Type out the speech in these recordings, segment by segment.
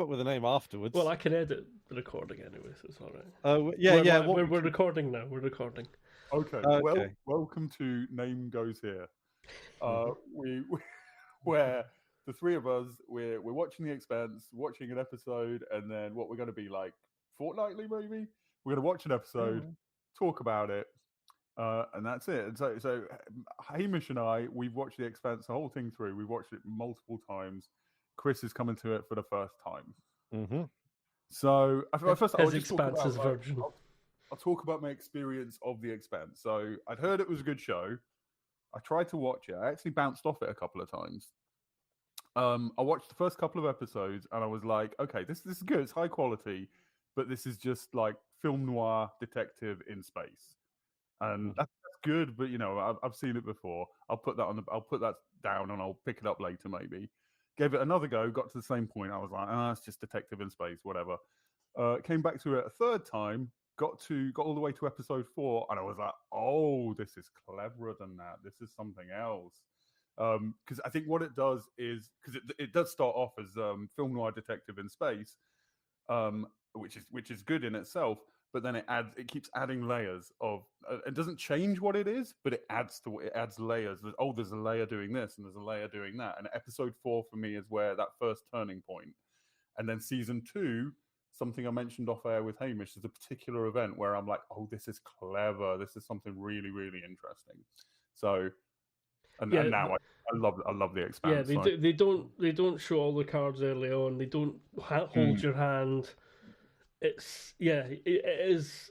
up with a name afterwards. Well, I can edit the recording anyway, so it's all right. We're recording now. We're recording. Okay. Well, welcome to Name Goes Here. We where the three of us we're watching The Expanse, watching an episode, and then what we're going to be like fortnightly, maybe we're going to watch an episode, talk about it, and that's it. And so Hamish and I, we've watched The Expanse the whole thing through. We've watched it multiple times. Chris is coming to it for the first time. Mm-hmm. So first, I'll just Expanse is virgin. I'll talk about my experience of The Expanse. So I'd heard it was a good show. I tried to watch it. I actually bounced off it a couple of times. I watched the first couple of episodes and I was like, okay, this is good. It's high quality, but this is just like film noir detective in space, and that's good. But you know, I've seen it before. I'll put that down and I'll pick it up later maybe. Gave it another go. Got to the same point. I was like, it's just detective in space, whatever. Came back to it a third time. Got all the way to episode 4, and I was like, "Oh, this is cleverer than that. This is something else." Because I think what it does is because it does start off as film noir detective in space, which is good in itself. But then it keeps adding layers of. It doesn't change what it is, but it adds layers. There's a layer doing this, and there's a layer doing that. And episode 4 for me is where that first turning point, and then season 2. Something I mentioned off air with Hamish is a particular event where I'm like, oh, this is clever. This is something really, really interesting. So, and now I love The Expanse. Yeah, they don't show all the cards early on. They don't hold your hand. It is.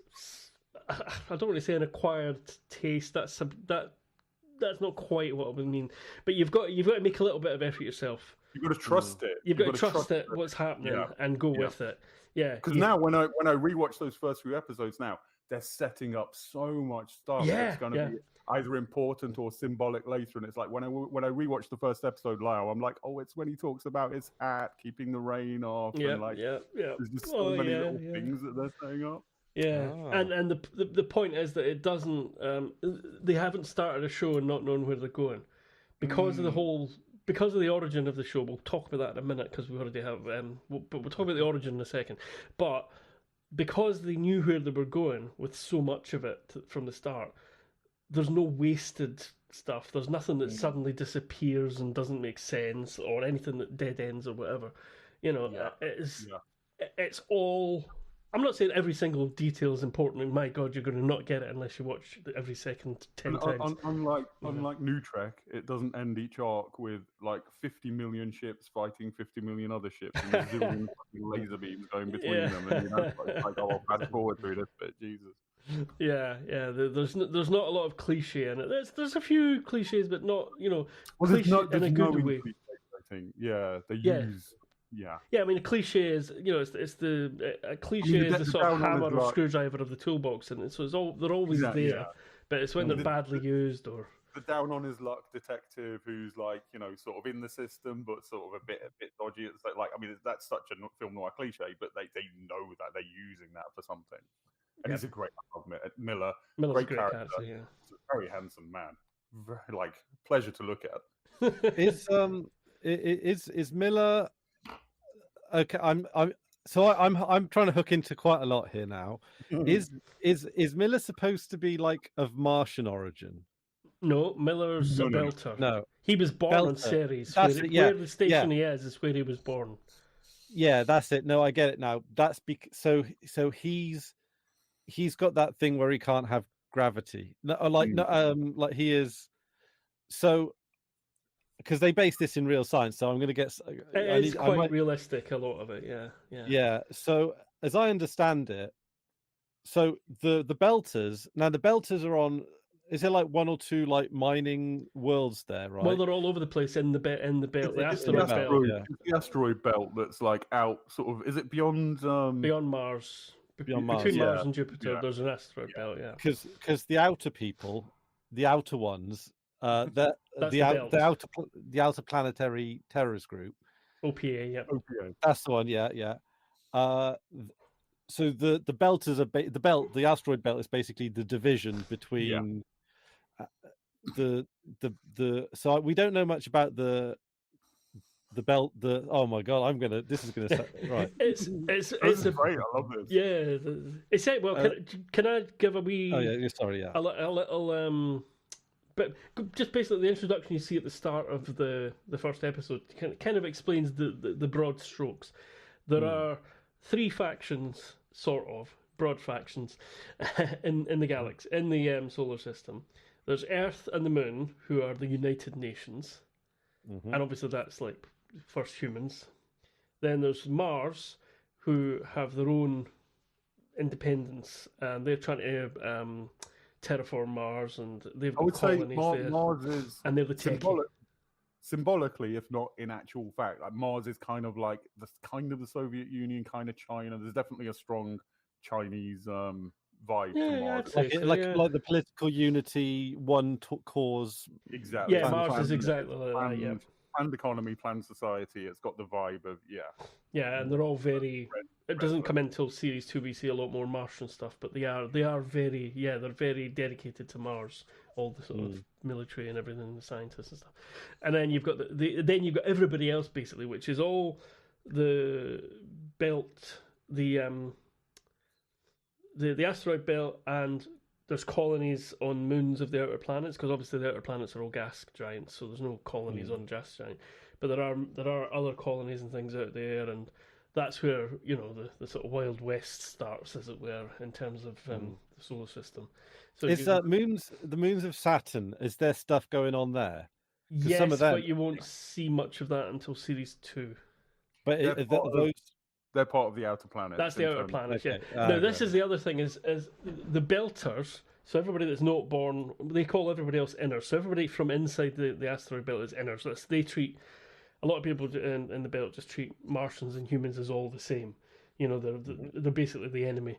I don't want to say an acquired taste. That's not quite what I would mean. But you've got to make a little bit of effort yourself. You've got to trust it. You've got to trust it. What's happening and go with it. Yeah, because now when I rewatch those first few episodes, now they're setting up so much stuff. It's going to be either important or symbolic later. And it's like when I rewatch the first episode, Lyle, I'm like, oh, it's when he talks about his hat keeping the rain off. Yeah, and There's just so many little things that they're setting up. Yeah, and the point is that it doesn't. They haven't started a show and not knowing where they're going because of the whole. Because of the origin of the show, we'll talk about that in a minute because we already have. But we'll talk about the origin in a second. But because they knew where they were going with so much of it from the start, there's no wasted stuff. There's nothing that suddenly disappears and doesn't make sense, or anything that dead ends or whatever. You know, it's all. I'm not saying every single detail is important, and my God, you're going to not get it unless you watch every second 10 times. Unlike New Trek, it doesn't end each arc with like 50 million ships fighting 50 million other ships and a zillion laser beams going between them. And I'll fast forward through this bit, Jesus. Yeah. There's not a lot of cliche in it. There's a few cliches, but not cliche in a good way. Cliche, I think. Yeah, they use. Yeah. I mean, a cliche is it's a cliche is the sort of hammer or screwdriver of the toolbox, and so they're always there. Yeah. But it's when they're badly used or the down on his luck detective who's like sort of in the system but sort of a bit dodgy. It's like I mean that's such a film noir cliche, but they know that they're using that for something. And he's a great Miller's great character. Yeah, he's a very handsome man. Very pleasure to look at. Is Miller? Okay, I'm trying to hook into quite a lot here now. Is Miller supposed to be like of Martian origin? No, Miller's a belter. No, he was born on Ceres. Where the station he is where he was born. Yeah, that's it. No, I get it now. That's so he's got that thing where he can't have gravity. Like he is so. Because they base this in real science, so I'm going to get. It's quite realistic, a lot of it, yeah. Yeah. So as I understand it, so the belters are on. Is there like one or two like mining worlds there, right? Well, they're all over the place in the belt, the asteroid belt. The asteroid belt that's like out, sort of. Is it beyond Mars? Between Mars and Jupiter, there's an asteroid belt. Yeah. Because the outer people, the outer ones. The outer planetary terrorist group, OPA, yeah. OPA. That's the one, yeah. So the belt is the asteroid belt is basically the division between the. So we don't know much about the belt. Oh my god, this is gonna right. It's This it's is a great. I love this. yeah. It's well. Can I give a wee? Oh yeah, sorry, yeah. A little but just basically the introduction you see at the start of the first episode kind of explains the broad strokes. There are 3 factions, sort of broad factions, in the galaxy, in the solar system. There's Earth and the Moon, who are the United Nations, and obviously that's like first humans. Then there's Mars, who have their own independence, and they're trying to terraform Mars, and they've got colonies there. Mars is and they're the symbolically, if not in actual fact, like Mars is kind of like the Soviet Union, kind of China. There's definitely a strong Chinese vibe to Mars. Like the political unity, one cause. Exactly. Yeah, Mars is exactly like that. Yeah. Planned economy, planned society. It's got the vibe of Yeah, and they're all very. It doesn't come until series 2. We see a lot more Martian stuff, but they are very they're very dedicated to Mars. All the sort of military and everything, the scientists and stuff. And then you've got then you've got everybody else basically, which is all the belt, the asteroid belt, and there's colonies on moons of the outer planets, because obviously the outer planets are all gas giants, so there's no colonies on gas giant. But there are other colonies and things out there, and that's where the sort of Wild West starts, as it were, in terms of the solar system. So is that the moons of Saturn? Is there stuff going on there? Yes, some of them, but you won't see much of that until series 2. But they're part of the outer planet. That's the outer planet, yeah. Now, this is the other thing, is the Belters, so everybody that's not born, they call everybody else inner. So everybody from inside the asteroid belt is inner. So they treat, a lot of people in the belt just treat Martians and humans as all the same. They're basically the enemy.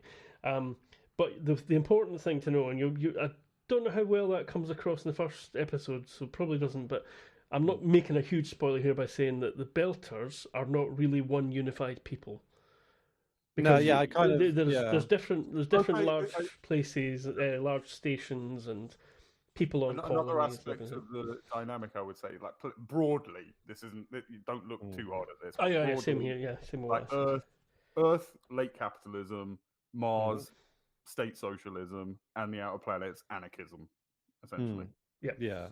But the important thing to know, and I don't know how well that comes across in the first episode, so probably doesn't, but I'm not making a huge spoiler here by saying that the Belters are not really one unified people. Because there's different large places, large stations, and people on colonies. Another aspect of the dynamic, I would say, like broadly, this isn't. You don't look too hard at this. Oh yeah, broadly, same here. Yeah, same like Earth, late capitalism, Mars, state socialism, and the outer planets, anarchism, essentially. Yeah.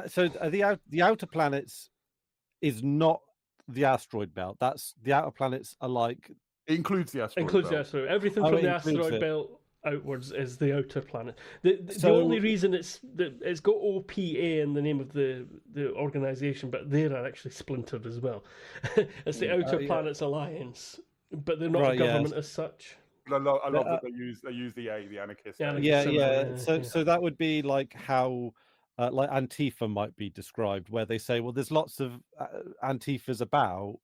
So the outer planets is not the asteroid belt. That's the outer planets are like. It includes the asteroid belt. The asteroid. Everything from the asteroid belt outwards is the outer planet. The only reason it's got OPA in the name of the organization, but they are actually splintered as well. It's the Outer Planets Alliance, but they're not a government as such. I love that they use the anarchist. So that would be like how like Antifa might be described, where they say, well, there's lots of Antifas about,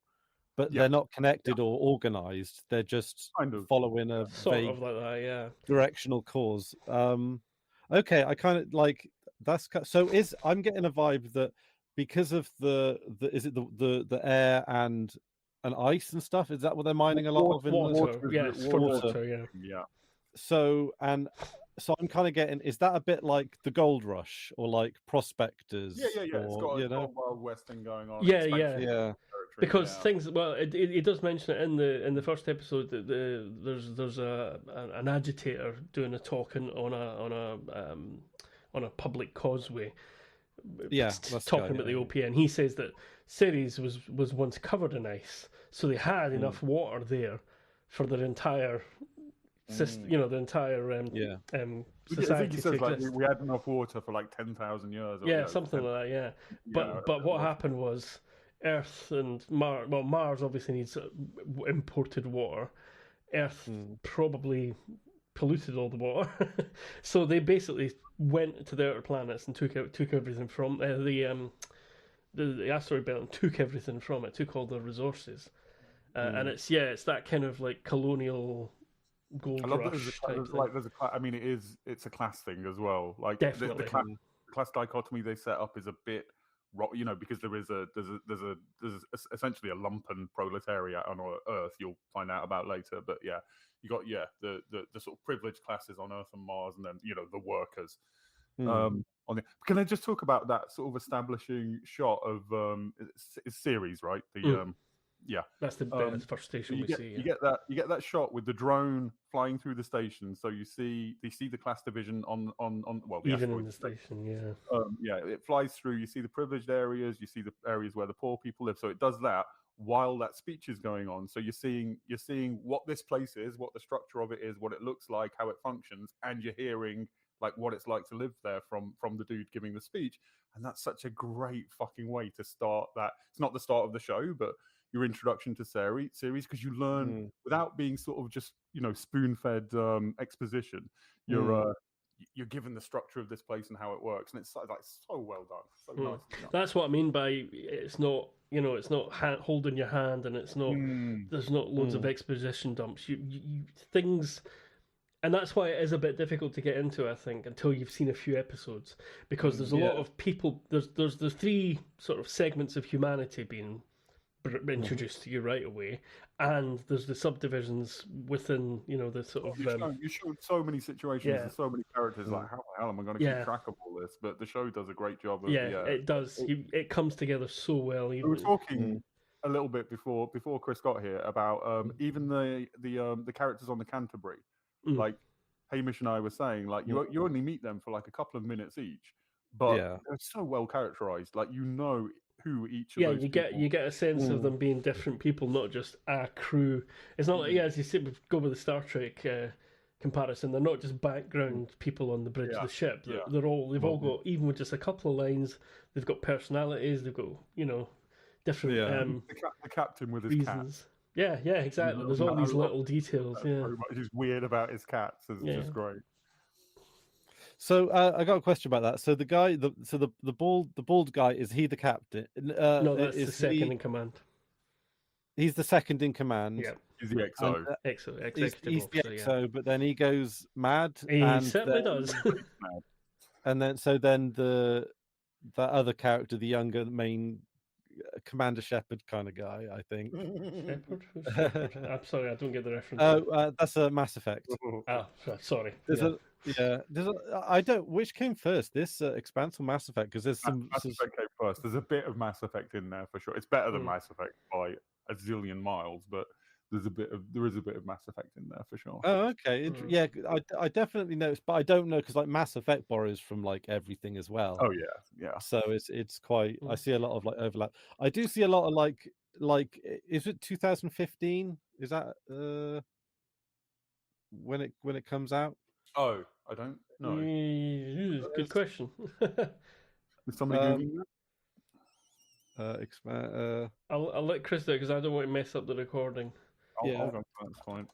but they're not connected or organized. They're just kind of following a sort of like that, directional cause. Okay, I kind of like that's so. I'm getting a vibe that because of the air and ice and stuff, is that what they're mining a lot of in water? Yes, for water. Yeah. So I'm kind of getting, is that a bit like the Gold Rush or like Prospectors? Yeah. It's got a Wild West thing going on. Yeah. Because things, well, it does mention it in the first episode that there's an agitator doing a talk on a public causeway. Talking about the OPA, and he says that Ceres was once covered in ice, so they had enough water there for their entire system, the entire society. I think he says like we had enough water for like 10,000 years. Something like that. Yeah, but what happened was Earth and Mars. Well, Mars obviously needs imported water. Earth probably polluted all the water, so they basically went to the outer planets and took everything from the asteroid belt and took everything from it, took all the resources, and it's that kind of like colonial gold rush. It's a class thing as well. Like definitely. The class dichotomy they set up is a bit, because there's essentially a lumpen proletariat on Earth. You'll find out about later, but you got the sort of privileged classes on Earth and Mars, and then the workers. on the. Can I just talk about that sort of establishing shot of it's series, right? Yeah, That's the first station we see. You get that shot with the drone flying through the station. So you see the class division on well, the Even in asteroid the station, yeah. yeah, it flies through. You see the privileged areas. You see the areas where the poor people live. So it does that while that speech is going on. So you're seeing what this place is, what the structure of it is, what it looks like, how it functions, and you're hearing like what it's like to live there from the dude giving the speech. And that's such a great fucking way to start that. It's not the start of the show, but your introduction to series, because you learn without being sort of just spoon-fed exposition. You're given the structure of this place and how it works, and it's like so well done, so nicely done. That's what I mean by it's not it's not holding your hand, and it's not there's not loads of exposition dumps. You things. And that's why it is a bit difficult to get into, I think, until you've seen a few episodes, because there's a lot of people. There's the three sort of segments of humanity being introduced to you right away, and there's the subdivisions within the sort of. You showed so many situations and so many characters. Like, how the hell am I going to keep track of all this? But the show does a great job. It does. It comes together so well. We were talking a little bit before Chris got here about even the characters on the Canterbury. Like Hamish and I were saying, like you only meet them for like a couple of minutes each, but they're so well characterized. Like who each of those you get a sense of them being different people, not just a crew. It's not like as you said, we go with the Star Trek comparison. They're not just background people on the bridge of the ship. They've all got, even with just a couple of lines, they've got personalities. They've got different the captain with his reasons. Cat. Yeah, exactly. There's all these little details. He's weird about his cats. It's just great. So I got a question about that. So the guy, the bald guy, is he the captain? No, that's the second in command. He's the second in command. Yeah, he's the XO. He's the XO, but then he goes mad. He certainly does. And then the other character, the younger main Commander Shepard kind of guy, I think. Shepard? I'm sorry, I don't get the reference. Oh, that's a Mass Effect. Oh, sorry. Which came first, this Expanse or Mass Effect? Because there's Mass Effect came first. There's a bit of Mass Effect in there for sure. It's better than Mass Effect by a zillion miles, but there is a bit of Mass Effect in there for sure. Oh, okay. Yeah, I definitely noticed, but I don't know because like Mass Effect borrows from like everything as well. Oh yeah. So it's quite. I see a lot of like overlap. I do see a lot of like. Is it 2015? Is that when it comes out? Oh, I don't know. Good question. Is somebody googling that? I'll let Chris do it because I don't want to mess up the recording. I'll go. That's fine.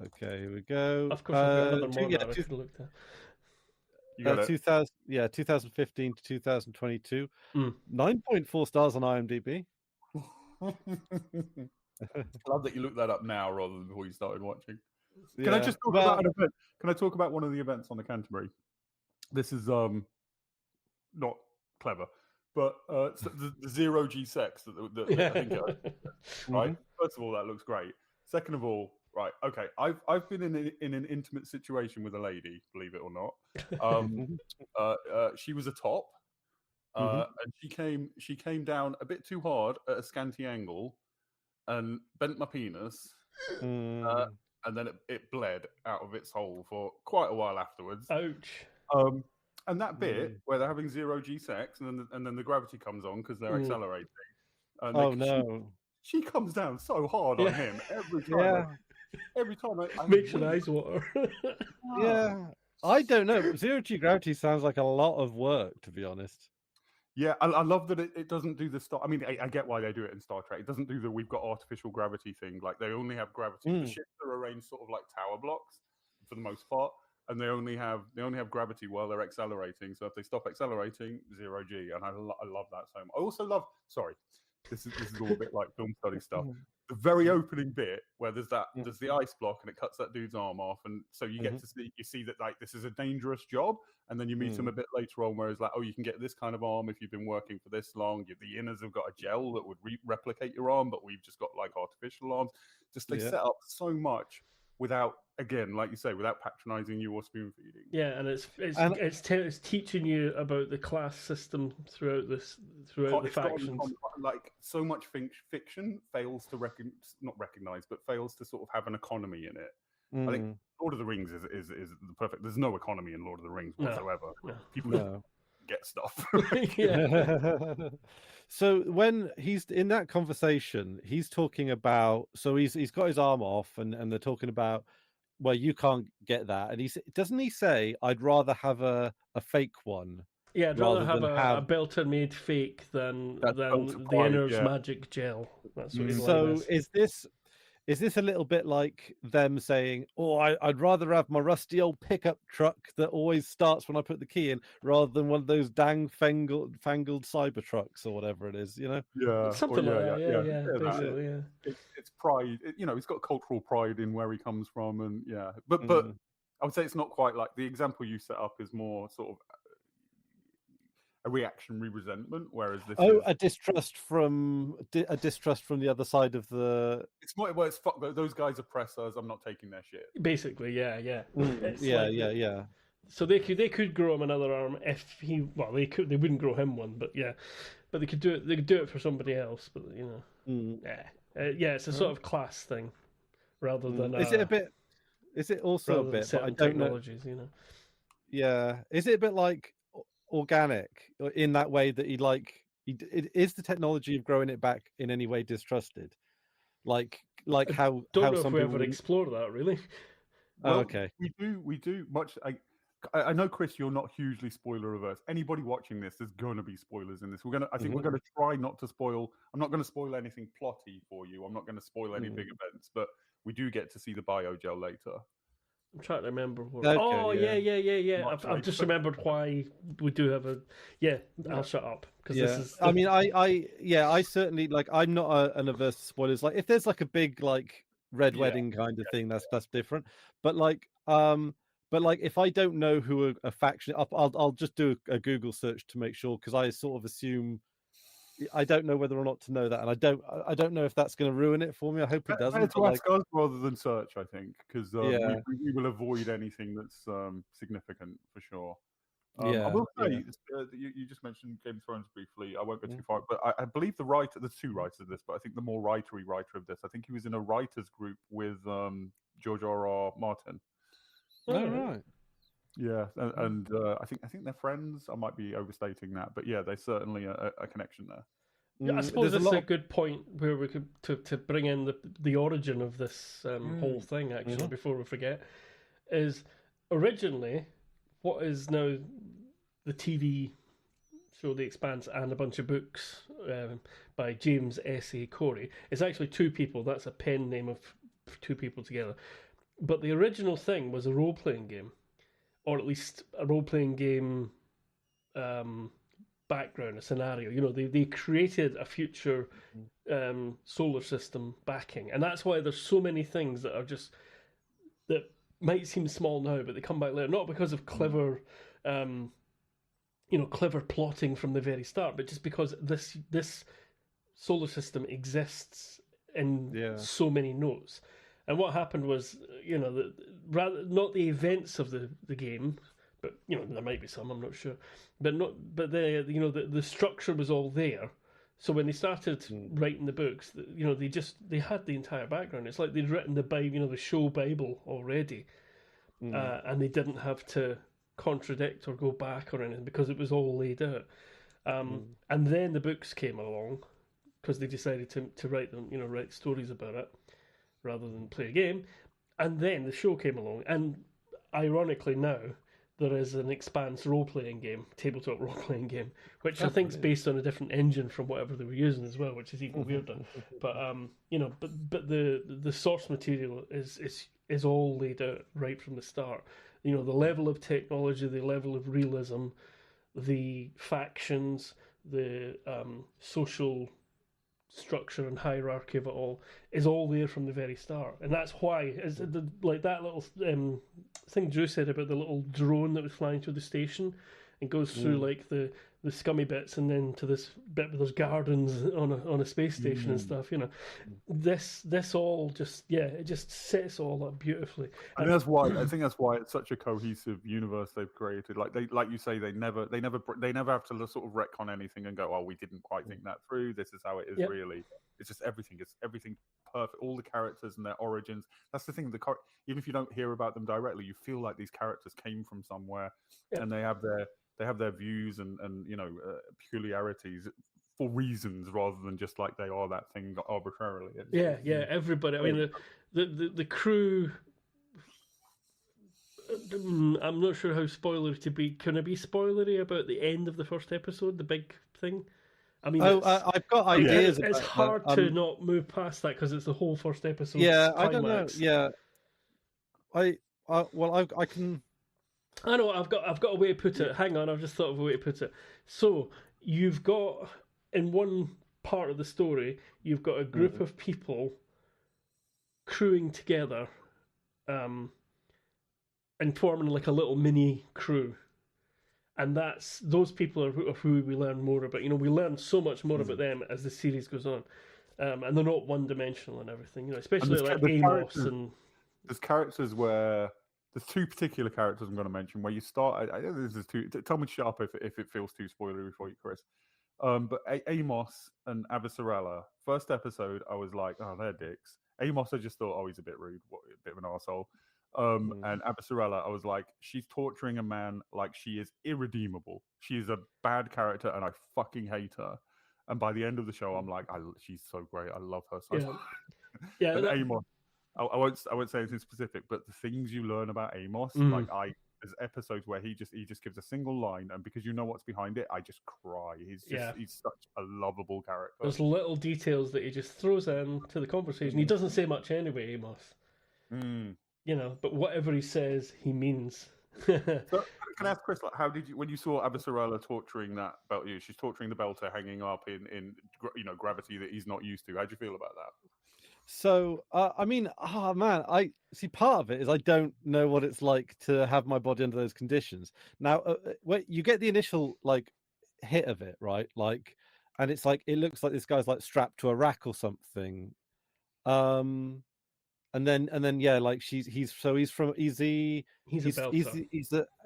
Okay, here we go. Of course, I've got another monitor I should have looked at. You got 2015 to 2022. 9.4 stars on IMDb. I love that you looked that up now rather than before you started watching. Can I just talk about an event? Can I talk about one of the events on the Canterbury? This is not clever, but the zero G sex that I think right. First of all, that looks great. Second of all, right, okay, I've been in an intimate situation with a lady, believe it or not. She was a top, and she came down a bit too hard at a scanty angle, and bent my penis. And then it bled out of its hole for quite a while afterwards. Ouch. And that bit where they're having zero G sex, and then the gravity comes on because they're accelerating. And she comes down so hard on him every time. Every time I makes your eyes water. I don't know. Zero G gravity sounds like a lot of work, to be honest. Yeah, I love that it doesn't do the Star. I mean, I get why they do it in Star Trek. It doesn't do the we've got artificial gravity thing. Like they only have gravity. The ships are arranged sort of like tower blocks for the most part, and they only have gravity while they're accelerating. So if they stop accelerating, zero G. And I love that so much. I also love. Sorry, this is all a bit like film study stuff. The very opening bit where there's the ice block and it cuts that dude's arm off, and so you get to see that like this is a dangerous job, and then you meet him a bit later on where it's like, oh, you can get this kind of arm if you've been working for this long. The inners have got a gel that would replicate your arm, but we've just got like artificial arms. Just they set up so much without, again, like you say, without patronizing you or spoon feeding. Yeah, and it's teaching you about the class system throughout the It's got factions. like so much fiction fails to not recognize, but fails to sort of have an economy in it. I think Lord of the Rings is the perfect. There's no economy in Lord of the Rings whatsoever. No. People get stuff. Yeah. So when he's in that conversation, he's talking about. So he's got his arm off, and they're talking about, well, you can't get that, and doesn't he say, "I'd rather have a fake one." Yeah, I'd rather have a Belter made fake than the Inner's magic gel. That's what his line is. Is this a little bit like them saying, "Oh, I'd rather have my rusty old pickup truck that always starts when I put the key in, rather than one of those dang fangled cyber trucks or whatever it is," you know? Yeah, something like that. Yeah, basically, yeah. It's pride. He's got cultural pride in where he comes from, and but I would say it's not quite like the example you set up is more sort of a reactionary resentment, whereas this is a distrust from the other side of the. It's more well, it's fuck those guys oppress us. I'm not taking their shit. Basically, yeah. Yeah. So they could grow him another arm if he. Well, they wouldn't grow him one, but they could do it. They could do it for somebody else, but it's a sort of class thing rather than. Is it a bit? Is it also a bit? But I don't know. Yeah, is it a bit like organic in that way that is the technology of growing it back in any way distrusted? Like how? Don't know if we ever explore that really. Well, okay, we do much. I know, Chris, you're not hugely spoiler averse. Anybody watching this, there's going to be spoilers in this. I think we're going to try not to spoil. I'm not going to spoil anything plotty for you. I'm not going to spoil any big events, but we do get to see the biogel later. I'm trying to remember. Okay, I've just remembered why we do have a. Yeah, I'll shut up because this is. I mean, I certainly I'm not an averse to spoilers. Like, if there's like a big red wedding kind of thing, that's different. But if I don't know who a faction, I'll just do a Google search to make sure, because I sort of assume. I don't know whether or not to know that, and I don't know if that's going to ruin it for me. I hope it doesn't. Better to ask us rather than search, I think, because we will avoid anything that's significant for sure. I will say, you just mentioned Game of Thrones briefly. I won't go too far, but I believe there's two writers of this, but I think the more writery writer of this, I think he was in a writers group with George R.R. Martin. Oh, right. Yeah, and I think they're friends. I might be overstating that, but yeah, there's certainly a connection there. Yeah, I suppose that's a good point where we could to bring in the origin of this whole thing, actually, before we forget, is originally what is now the TV show The Expanse and a bunch of books by James S.A. Corey. It's actually two people. That's a pen name of two people together. But the original thing was a role-playing game. Or at least a role-playing game background, a scenario. They created a future solar system backing. And that's why there's so many things that might seem small now, but they come back later. Not because of clever plotting from the very start, but just because this solar system exists in so many notes. And what happened was, rather not the events of the game, but there might be some, I'm not sure, but the structure was all there. So when they started writing the books, they had the entire background. It's like they'd written the show Bible already, and they didn't have to contradict or go back or anything because it was all laid out. And then the books came along because they decided to write them, write stories about it, rather than play a game. And then the show came along, and ironically now there is an Expanse role-playing game, tabletop role-playing game, which I think is based on a different engine from whatever they were using as well, which is even weirder. But but the source material is all laid out right from the start. The level of technology, the level of realism, the factions, the social structure and hierarchy of it all is all there from the very start. And that's why that little thing Drew said about the little drone that was flying through the station and goes through the the scummy bits, and then to this bit where there's gardens on a space station and stuff. You know, this all just it just sets all up beautifully. And that's why I think that's why it's such a cohesive universe they've created. Like you say, they never have to sort of retcon anything and go, oh, we didn't quite think that through. This is how it is really. It's just everything. It's everything perfect. All the characters and their origins. That's the thing. Even if you don't hear about them directly, you feel like these characters came from somewhere, and they have their views and peculiarities for reasons rather than just like they are that thing arbitrarily. Everybody. I mean, the crew. I'm not sure how spoilery to be. Can I be spoilery about the end of the first episode, the big thing? I mean, I've got ideas. It's hard to not move past that because it's the whole first episode. Yeah, climax. I don't know. Yeah, I can. I know. I've got a way to put it. Hang on, I've just thought of a way to put it. So you've got in one part of the story, you've got a group of people crewing together, and forming like a little mini crew. And those people are who we learn more about. You know, we learn so much more about them as the series goes on, and they're not one-dimensional and everything. You know, especially like Amos and. There's characters where there's two particular characters I'm going to mention where you start. I know this is two. Tell me shut up if it feels too spoilery for you, Chris. But Amos and Avasarala, first episode, I was like, oh, they're dicks. Amos, I just thought, oh, he's a bit rude, a bit of an arsehole. And Avasarala, I was like, she's torturing a man like she is irredeemable. She is a bad character, and I fucking hate her. And by the end of the show, I'm like, she's so great. I love her so much. Yeah, and Amos, I won't say anything specific, but the things you learn about Amos, there's episodes where he just gives a single line, and because you know what's behind it, I just cry. He's such a lovable character. There's little details that he just throws in to the conversation. He doesn't say much anyway, Amos. You know, but whatever he says, he means. So, can I ask Chris, like, how did you, when you saw Avasarala torturing that belt, she's torturing the belter hanging up in gravity that he's not used to. How do you feel about that? So, I mean, man, I see part of it is I don't know what it's like to have my body under those conditions. Now, you get the initial like hit of it, right? Like, and it's like it looks like this guy's like strapped to a rack or something. And then like he's the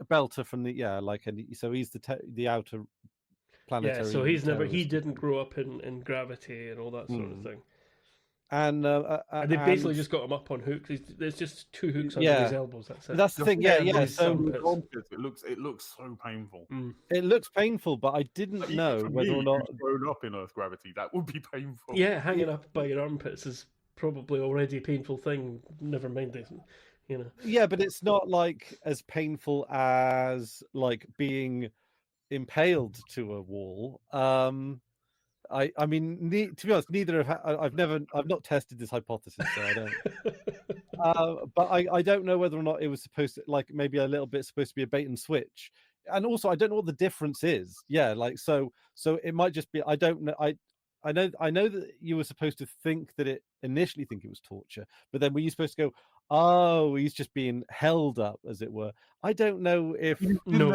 belter from the so he's the outer planetary. Yeah, so he didn't grow up in gravity and all that sort of thing. And they basically just got him up on hooks. There's just two hooks under his elbows. That's it. That's the thing. Yeah. So it looks so painful. It looks painful, but I didn't know whether or not grown up in Earth gravity that would be painful. Yeah, hanging up by your armpits is probably already a painful thing. Never mind this, you know. Yeah, but it's not like as painful as like being impaled to a wall. I mean, to be honest, neither have I've not tested this hypothesis, so I don't. But I don't know whether or not it was supposed to, like, maybe a little bit supposed to be a bait and switch, and also I don't know what the difference is. Yeah, like so it might just be I don't know. I know that you were supposed to initially think it was torture, but then were you supposed to go, oh, he's just being held up, as it were? I don't know if he's been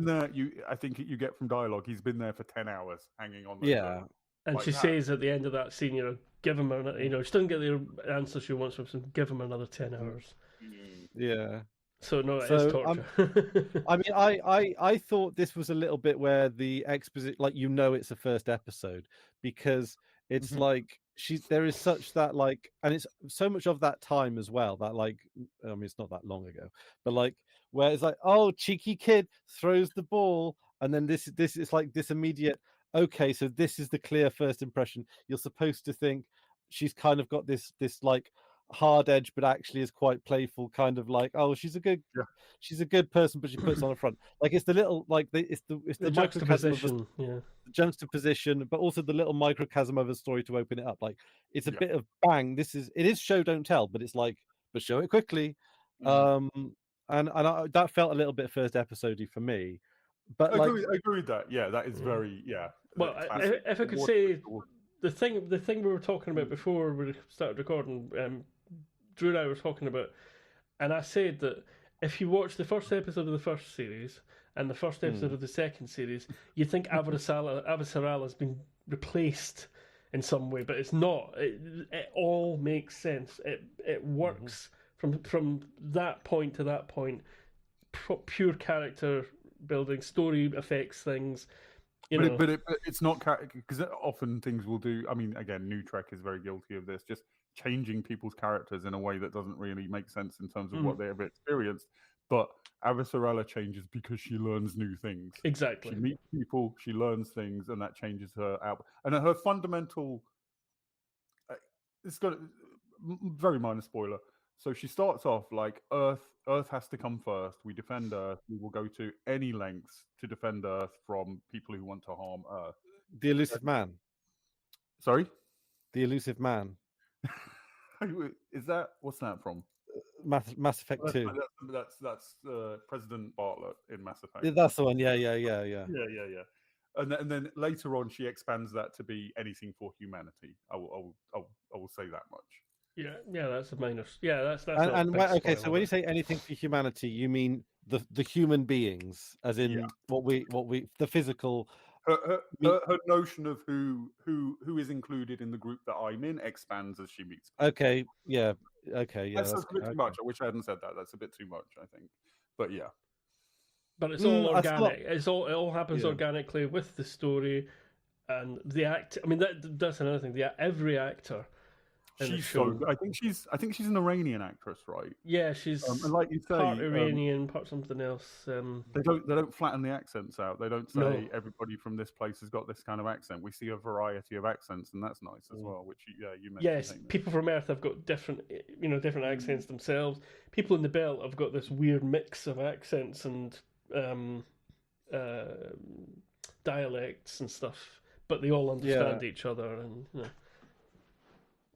there. I think you get from dialogue, he's been there for 10 hours hanging on. And she says at the end of that scene, give him she doesn't get the answer she wants from him. Give him another 10 hours. Yeah. So no, it is torture. I mean, I thought this was a little bit where the exposition, like, it's a first episode, because it's like there is such that, like, and it's so much of that time as well that, like, I mean, it's not that long ago, but like where it's like, oh, cheeky kid throws the ball, and then this is like this immediate. Okay, so this is the clear first impression. You're supposed to think she's kind of got this like hard edge, but actually is quite playful, kind of like, oh, she's a good person, but she puts on a front. Like, it's the little, like, it's the juxtaposition, the juxtaposition, but also the little microcosm of a story to open it up. Like, it's a bit of bang. It is show don't tell, but it's like, but show it quickly. And that felt a little bit first episode-y for me. But I agree with that. Yeah, that is very Well, if I could say, the thing we were talking about before we started recording, Drew and I were talking about, and I said that if you watch the first episode of the first series and the first episode of the second series, you think Avasarala has been replaced in some way, but it's not. It all makes sense. It works from that point to that point. Pure character building, story affects things. But it's not because often things will do. I mean, again, New Trek is very guilty of this, just changing people's characters in a way that doesn't really make sense in terms of what they have experienced. But Avasarala changes because she learns new things. Exactly. She meets people, she learns things, and that changes her out. And her fundamental. It's got very minor spoiler. So she starts off like Earth has to come first. We defend Earth. We will go to any lengths to defend Earth from people who want to harm Earth. The Elusive Man. Sorry? The Elusive Man. Is that what's that from? Mass Effect 2. That's President Bartlett in Mass Effect. That's the one. Yeah. Yeah. And then later on, she expands that to be anything for humanity. I will say that much. Yeah, that's a minus. Yeah, that's okay. So when you say anything for humanity, you mean the human beings, as in what we the physical. Her notion of who is included in the group that I'm in expands as she meets people. Okay, yeah. That's a bit too much. I wish I hadn't said that. That's a bit too much, I think. But yeah. But it's all organic. It all happens organically with the story and the act. I mean, that's another thing. Every actor. She's so. I think she's an Iranian actress, right? Yeah, she's and like you say, part Iranian, part something else. They don't flatten the accents out. They don't say everybody from this place has got this kind of accent. We see a variety of accents, and that's nice as well. Which you mentioned. Yes, people from Earth have got different accents themselves. People in the Belt have got this weird mix of accents and dialects and stuff, but they all understand each other, and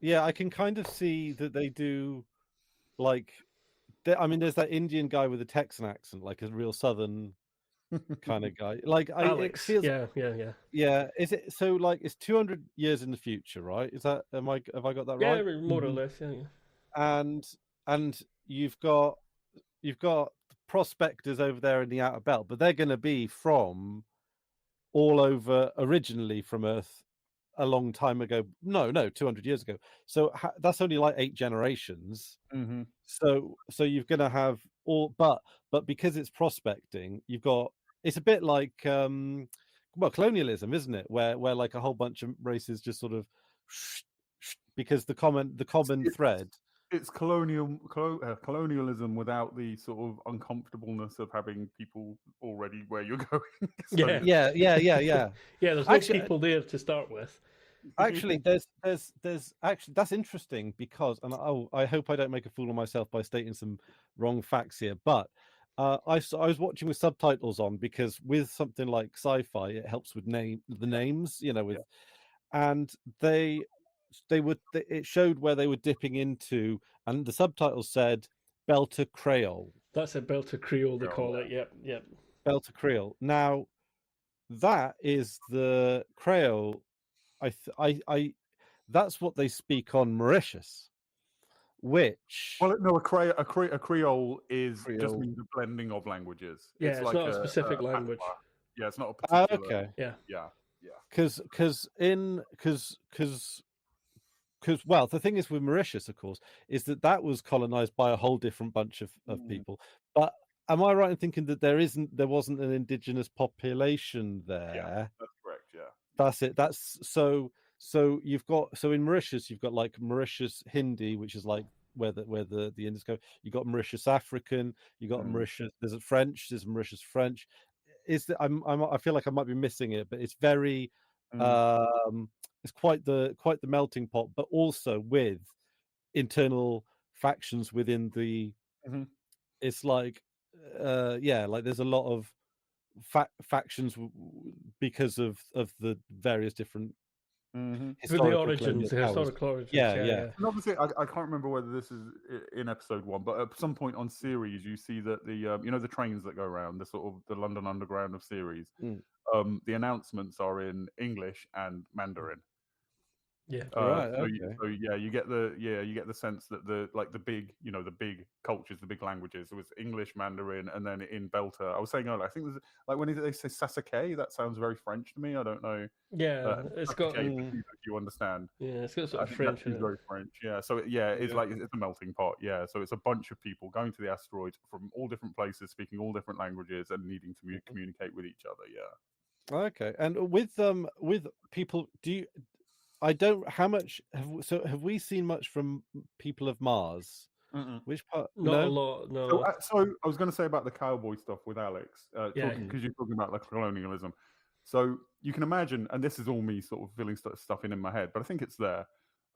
Yeah, I can kind of see that they do, like, I mean, there's that Indian guy with a Texan accent, like a real Southern kind of guy. Like, Alex. It feels, yeah. Is it so? Like, it's 200 years in the future, right? Is that have I got that right? Yeah, more or less. Yeah. And you've got prospectors over there in the Outer Belt, but they're going to be from all over, originally from Earth. A long time ago, no, 200 years ago. So that's only like 8 generations. Mm-hmm. So you're going to have all, but because it's prospecting, it's a bit like colonialism, isn't it? Where like a whole bunch of races just sort of because the common thread. It's colonialism without the sort of uncomfortableness of having people already where you're going. Yeah. There's no people there to start with. Actually, there's actually, that's interesting because, and I hope I don't make a fool of myself by stating some wrong facts here, but I was watching with subtitles on because with something like Sci-Fi, it helps with the names, and it showed where they were dipping into, and the subtitles said Belter Creole. That's a Belter Creole, they call it. Yep. Belter Creole. Now, that is the Creole. That's what they speak on Mauritius. Which a Creole is just means a blending of languages. Yeah, it's like not a specific language. Yeah, it's not a particular. Okay. Yeah. Because the thing is with Mauritius, of course, is that was colonized by a whole different bunch of people. But am I right in thinking that there wasn't an indigenous population there? Yeah, that's correct. Yeah. That's it. That's so you've got in Mauritius you've got like Mauritius Hindi, which is like where the Indians go. You got Mauritius African. You got Mauritius. There's Mauritius French. I feel like I might be missing it, but it's very it's quite the melting pot, but also with internal factions within the. It's like like there's a lot of factions because of the various different historical origins. Yeah. And obviously, I can't remember whether this is in episode 1, but at some point on series, you see that the the trains that go around, the sort of the London Underground of series, the announcements are in English and Mandarin. Yeah. Right, So, okay. so you get the sense that the big the big cultures, the big languages. There was English, Mandarin, and then in Belter. I was saying earlier, I think there's like when they say Sasuke, that sounds very French to me. I don't know. Yeah, it's got Sasuke, but if you understand. yeah, it's got sort I of think that French in seems it. very French. Yeah. So it's Yeah. like it's a melting pot. Yeah. So it's a bunch of people going to the asteroid from all different places, speaking all different languages, and needing to communicate with each other. Yeah. Okay. And with people, do you? I don't. How much have we seen much from people of Mars? Mm-mm. Which part? Not a No. lot, no. So I was going to say about the cowboy stuff with Alex, Yeah. because you're talking about like colonialism. So you can imagine, and this is all me sort of filling stuff in my head, but I think it's there.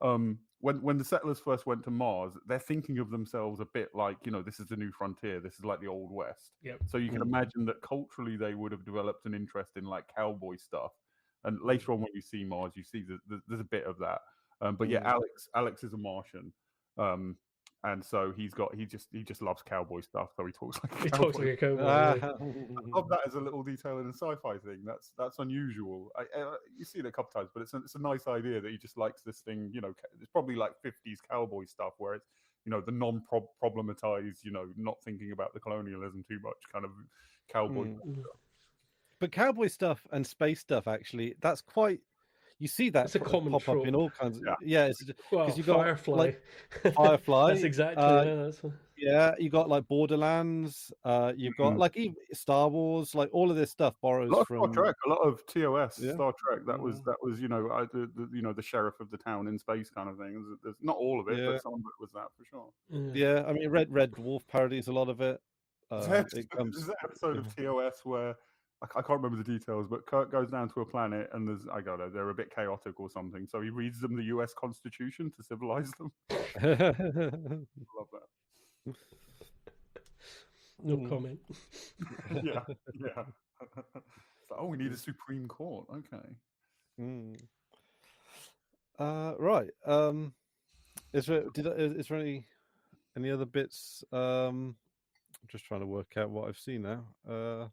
When the settlers first went to Mars, they're thinking of themselves a bit like, this is the new frontier. This is like the old west. Yep. So you can imagine that culturally they would have developed an interest in like cowboy stuff. And later on, when you see Mars, you see there's a bit of that. But yeah, Alex is a Martian. And so he just loves cowboy stuff. So he talks like He a talks like cowboy. a cowboy. Yeah. I love that as a little detail in a sci-fi thing. That's unusual. You see it a couple times, but it's a nice idea that he just likes this thing. It's probably like 50s cowboy stuff where it's the non-problematized, not thinking about the colonialism too much kind of cowboy. But cowboy stuff and space stuff, actually, that's quite. You see that It's a common pop up in trope. all kinds of it's Well, because you got Firefly. like Firefly. That's exactly that's you got like Borderlands. You've got like even Star Wars. Like all of this stuff borrows a lot of from Star Trek, a lot of TOS, Yeah. Star Trek. That was the sheriff of the town in space kind of thing. There's not all of it, but some of it was that for sure. Yeah, I mean Red Dwarf parodies a lot of it. There's an episode of TOS where I can't remember the details, but Kirk goes down to a planet and they're a bit chaotic or something. So he reads them the US Constitution to civilize them. Love that. No comment. yeah. It's like, we need a Supreme Court. Okay. Right. Is there any other bits? I'm just trying to work out what I've seen now.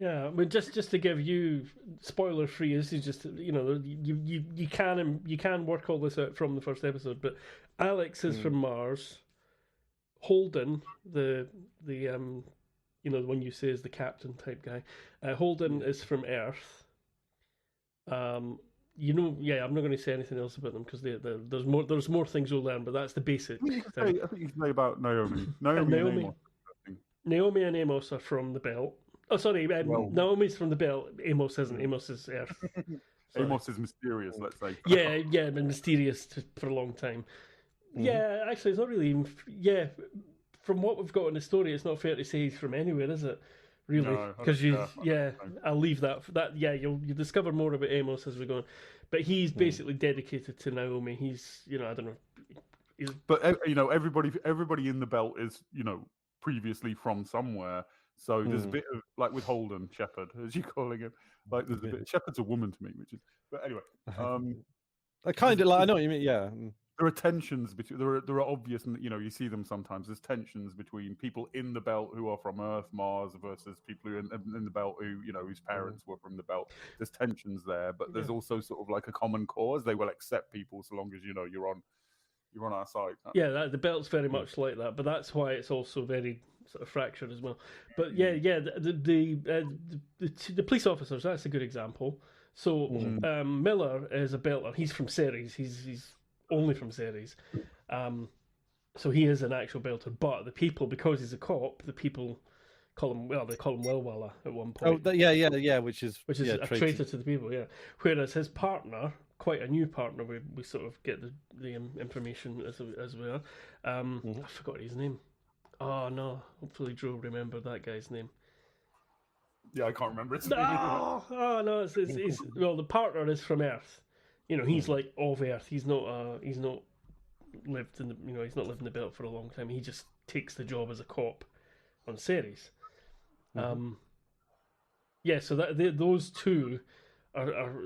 Yeah, I mean, just to give you spoiler free, this is just you can work all this out from the first episode. But Alex is from Mars. Holden, the one you say is the captain type guy. Holden is from Earth. I'm not going to say anything else about them because there's more things you'll learn, but that's the basic. I think you can say about Naomi. Naomi and Amos are from the Belt. Oh, sorry, Naomi's from the Belt. Amos isn't. Amos is Earth. Amos is mysterious, let's say. Yeah, been mysterious for a long time. Yeah, actually, it's not really even. Yeah, from what we've got in the story, it's not fair to say he's from anywhere, is it? Really? Because I'll leave that. You'll discover more about Amos as we go on. But he's basically dedicated to Naomi. He's, I don't know. But everybody in the Belt is, previously from somewhere. So there's a bit of like with Holden Shepherd, as you're calling him. Like there's a bit. Shepherd's a woman to me, which is. But anyway, I kind of like. I know what you mean. Yeah. There are tensions between. There are obvious, you see them sometimes. There's tensions between people in the Belt who are from Earth, Mars, versus people who are in the Belt who, whose parents were from the Belt. There's tensions there, but there's also sort of like a common cause. They will accept people so long as you're on our side. Yeah, the Belt's very much like that, but that's why it's also very sort of fractured as well. But the police officers, that's a good example. So Miller is a Belter. He's from Ceres. He's only from Ceres. So he is an actual Belter. But the people, because he's a cop, the people call him Wellweller at one point. Oh, which is a traitor to the people. Yeah. Whereas his partner, quite a new partner, we sort of get the information as well. I forgot his name. Oh no! Hopefully Joe remembered that guy's name. Yeah, I can't remember his name. Oh no! It's the partner is from Earth. He's like of Earth. He's not lived in the he's not lived in the Belt for a long time. He just takes the job as a cop on Ceres. So those two are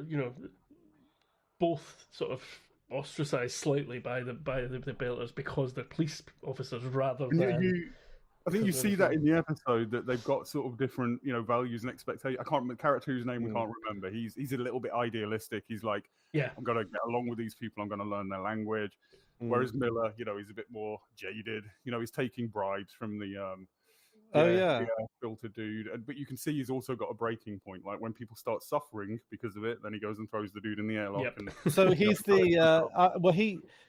both sort of ostracized slightly by the Belters because they're police officers rather than I think you see that in the episode that they've got sort of different, values and expectations. I can't remember the character whose name we can't remember. He's a little bit idealistic. He's like, I'm going to get along with these people. I'm going to learn their language. Whereas Miller, he's a bit more jaded. He's taking bribes from the filter dude. But you can see he's also got a breaking point. Like when people start suffering because of it, then he goes and throws the dude in the airlock. Yep. And, so he's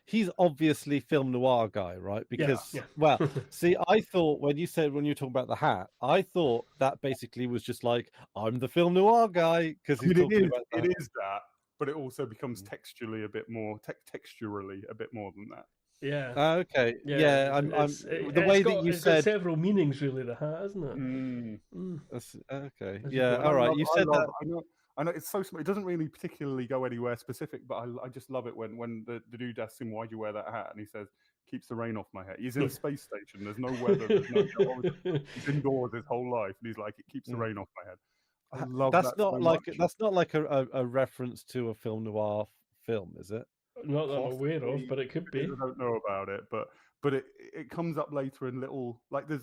he's obviously film noir guy, right? Because well, see, I thought when you were talking about the hat, I thought that basically was just like, I'm the film noir guy because he's talking about that. It is that, but it also becomes texturally a bit more than that. Yeah. Okay. Yeah. The way that you said, got several meanings, really. The hat, isn't it? That's, okay. Yeah. All right. You said that. I know it's so small. It doesn't really particularly go anywhere specific, but I just love it when the dude asks him, "Why'd you wear that hat?" and he says, "Keeps the rain off my head." He's in a space station. There's no weather. He's indoors his whole life, and he's like, "It keeps the rain off my head." I love that's that. That's not like a reference to a film noir film, is it? Not that I'm aware of, but it could be. I don't know about it, but it comes up later in little, like this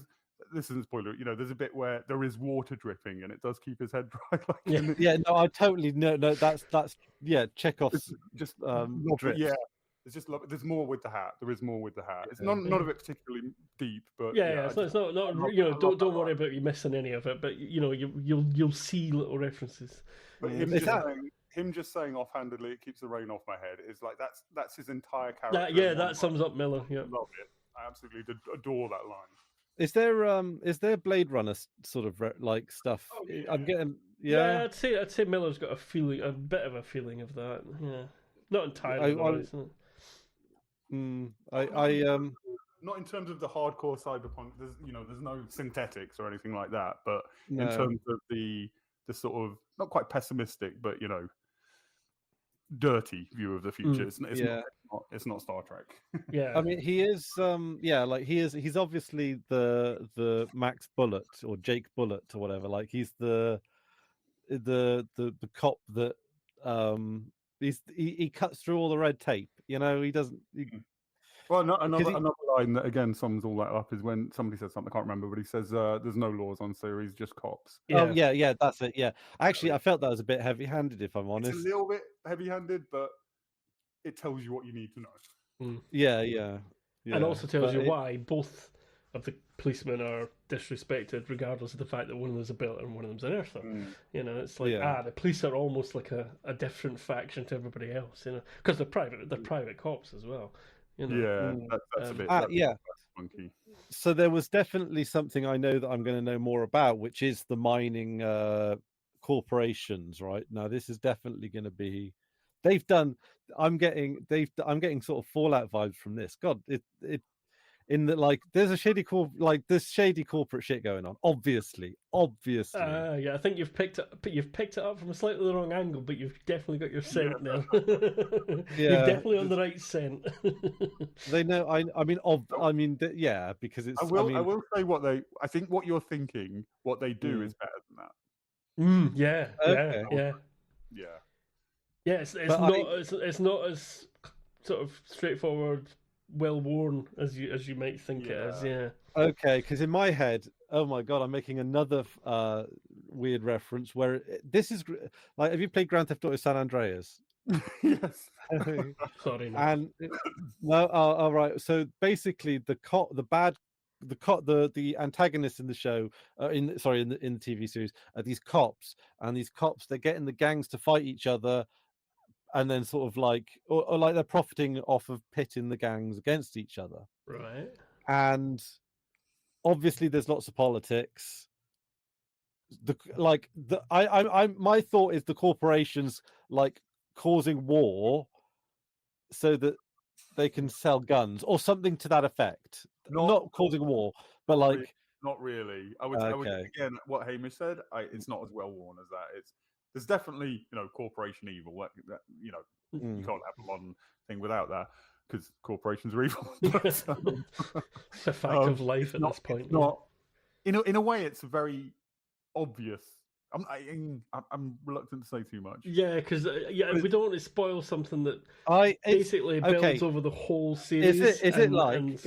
isn't a spoiler. There's a bit where there is water dripping, and it does keep his head dry. No, I totally no. That's Chekhov's just drip. Yeah, there's more with the hat. There is more with the hat. It's none of it particularly deep, but it's not. Don't worry about you missing any of it, but you'll see little references. But him just saying offhandedly, "It keeps the rain off my head," is like that's his entire character. That sums up Miller. Yeah, I love it. I absolutely adore that line. Is there Blade Runner sort of like stuff? Oh, yeah. I'm getting I'd say Miller's got a bit of a feeling of that. Yeah, not entirely. Not in terms of the hardcore cyberpunk. There's no synthetics or anything like that. But in terms of the sort of not quite pessimistic, but dirty view of the future. It's not Star Trek. Yeah, I mean he is. He's obviously the Max Bullet or Jake Bullet or whatever. Like he's the cop that he cuts through all the red tape. He doesn't. Well, another line that again sums all that up is when somebody says something I can't remember, but he says, "There's no laws on series, just cops." Yeah. Oh yeah, that's it. Yeah, actually, I felt that was a bit heavy-handed, if I'm honest. It's a little bit heavy-handed, but it tells you what you need to know. Yeah. And also tells you why both of the policemen are disrespected, regardless of the fact that one of them's a Belter and one of them's an Earther. It's like the police are almost like a different faction to everybody else. Because they're private cops as well. That's a bit funky. So there was definitely something I know that I'm going to know more about, which is the mining corporations. Right now, this is definitely going to be. I'm getting sort of Fallout vibes from this. God, it in that like there's a shady corporate shit going on. Obviously. I think you've picked it up from a slightly the wrong angle, but you've definitely got your scent there. You're definitely on the right scent. They know. Because it's. I will say I think what you're thinking, what they do is better than that. Yeah. Yeah, it's not as sort of straightforward, well worn as you might think it is. Yeah. Okay, because in my head, oh my god, I'm making another weird reference where this is like, have you played Grand Theft Auto San Andreas? Yes. Sorry. No. And no, all right. So basically, the antagonists in the show, in the TV series, are these cops, and these cops they're getting the gangs to fight each other. And then sort of like, or like they're profiting off of pitting the gangs against each other. Right. And obviously there's lots of politics. My thought is the corporations like causing war so that they can sell guns or something to that effect. Not causing war, but like. Not really. I would again, what Hamish said, it's not as well worn as that. There's definitely, corporation evil. You can't have a modern thing without that because corporations are evil. It's a fact of life at this point. Not, in a way, it's very obvious. I'm reluctant to say too much. Yeah, because we don't want to spoil something that basically builds over the whole series. Is it like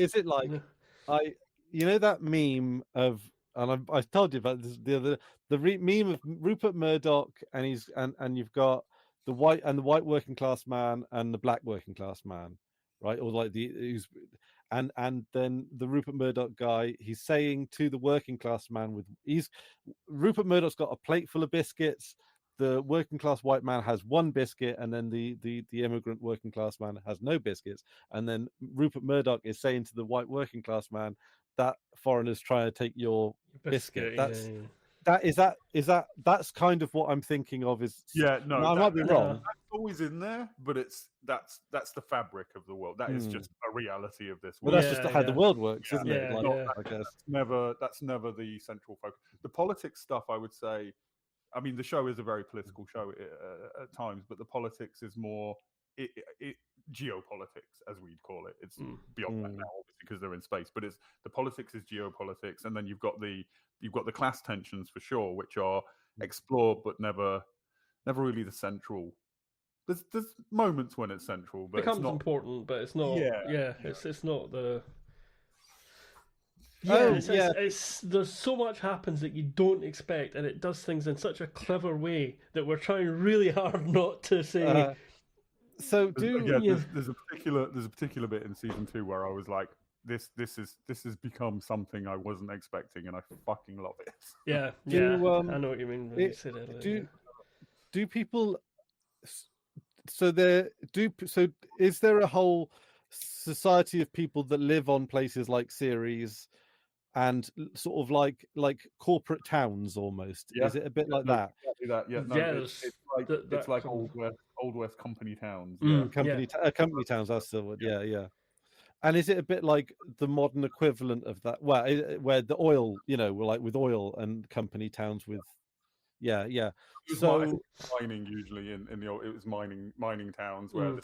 you know that meme of, and I've told you about this the other, meme of Rupert Murdoch, and and you've got the white working class man and the black working class man, right? Or like and then the Rupert Murdoch guy, he's saying to the working class man Rupert Murdoch's got a plate full of biscuits. The working class white man has one biscuit, and then the immigrant working class man has no biscuits. And then Rupert Murdoch is saying to the white working class man, that foreigners trying to take your biscuit. That's kind of what I'm thinking of. Yeah, no, I might be wrong. That's always in there, but that's the fabric of the world. That is just a reality of this Well, world. that's just how the world works, isn't it? Yeah, I guess That's never the central focus. The politics stuff, I would say. I mean, the show is a very political show at times, but the politics is more geopolitics, as we'd call it. It's beyond that now, obviously, because they're in space. But it's the politics is geopolitics, and then you've got the class tensions for sure, which are explored but never really the central. There's moments when it's central, but becomes it's not important, but it's not. It's not the. There's so much happens that you don't expect, and it does things in such a clever way that we're trying really hard not to say. There's a particular bit in season 2 where I was like, this has become something I wasn't expecting, and I fucking love it. I know what you mean when you said it. Do people? So is there a whole society of people that live on places like Ceres? And sort of like corporate towns almost. Yeah. Is it a bit like that? Exactly that. Yeah, no, it's like old west company towns. Company towns. That's the word. Yeah. And is it a bit like the modern equivalent of that? Well, where the oil, like with oil and company towns with. Yeah. So mining usually in the old, it was mining towns where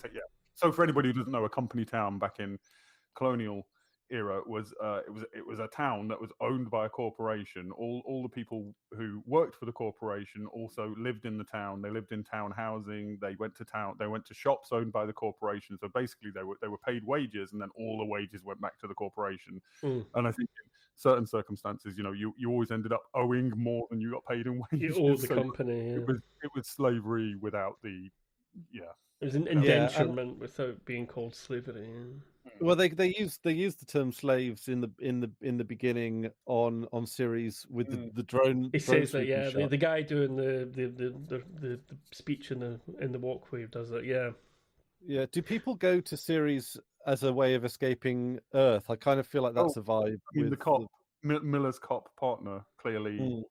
So for anybody who doesn't know, a company town back in colonial era was a town that was owned by a corporation. All the people who worked for the corporation also lived in the town. They lived in town housing. They went to shops owned by the corporation. So basically they were paid wages, and then all the wages went back to the corporation. And I think in certain circumstances, you always ended up owing more than you got paid in wages. You owe the company. It was slavery without the It was an indenturement without being called slavery. Well, they used the term slaves in the beginning on Ceres with the drone. He says that the guy doing the speech in the walkway does that. Yeah. Do people go to Ceres as a way of escaping Earth? I kind of feel like that's a vibe. The cop, Miller's cop partner, clearly.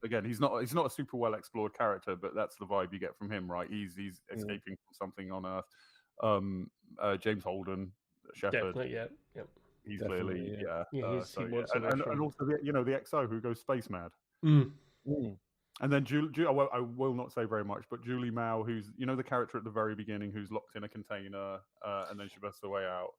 Again, he's not a super well explored character, but that's the vibe you get from him, right? He's escaping from something on Earth. James Holden, Shepherd. Definitely, yeah. He's clearly, and also the XO who goes space mad. And then I will not say very much, but Julie Mao, who's the character at the very beginning, who's locked in a container, and then she busts her way out.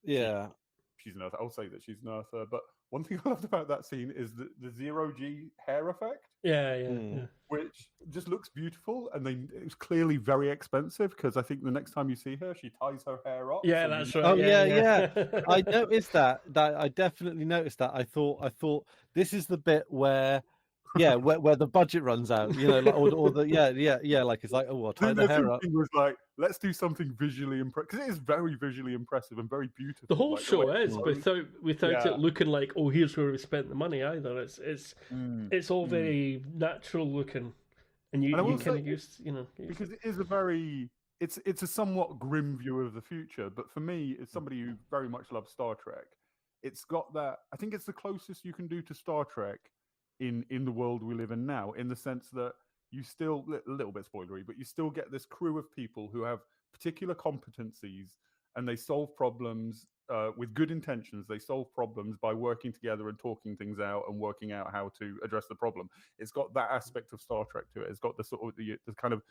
Yeah, she's an Earther. I'll say that she's an Earther. But one thing I loved about that scene is the 0G hair effect. Yeah. Which just looks beautiful, and it's clearly very expensive, because I think the next time you see her, she ties her hair up. Yeah, that's right. Oh yeah. I noticed that. I definitely noticed that. I thought this is the bit where the budget runs out, or the like it's like, oh, I'll tie the hair up. Was like, let's do something visually impressive, because it is very visually impressive and very beautiful. The whole show is without it looking like, oh, here's where we spent the money either. It's all very natural looking, and you kind of used, because it is it's a somewhat grim view of the future. But for me, as somebody who very much loves Star Trek, it's got that. I think it's the closest you can do to Star Trek in the world we live in now, in the sense that you still, a little bit spoilery, but you still get this crew of people who have particular competencies, and they solve problems with good intentions. They solve problems by working together and talking things out and working out how to address the problem. It's got that aspect of Star Trek to it. It's got the sort of the kind of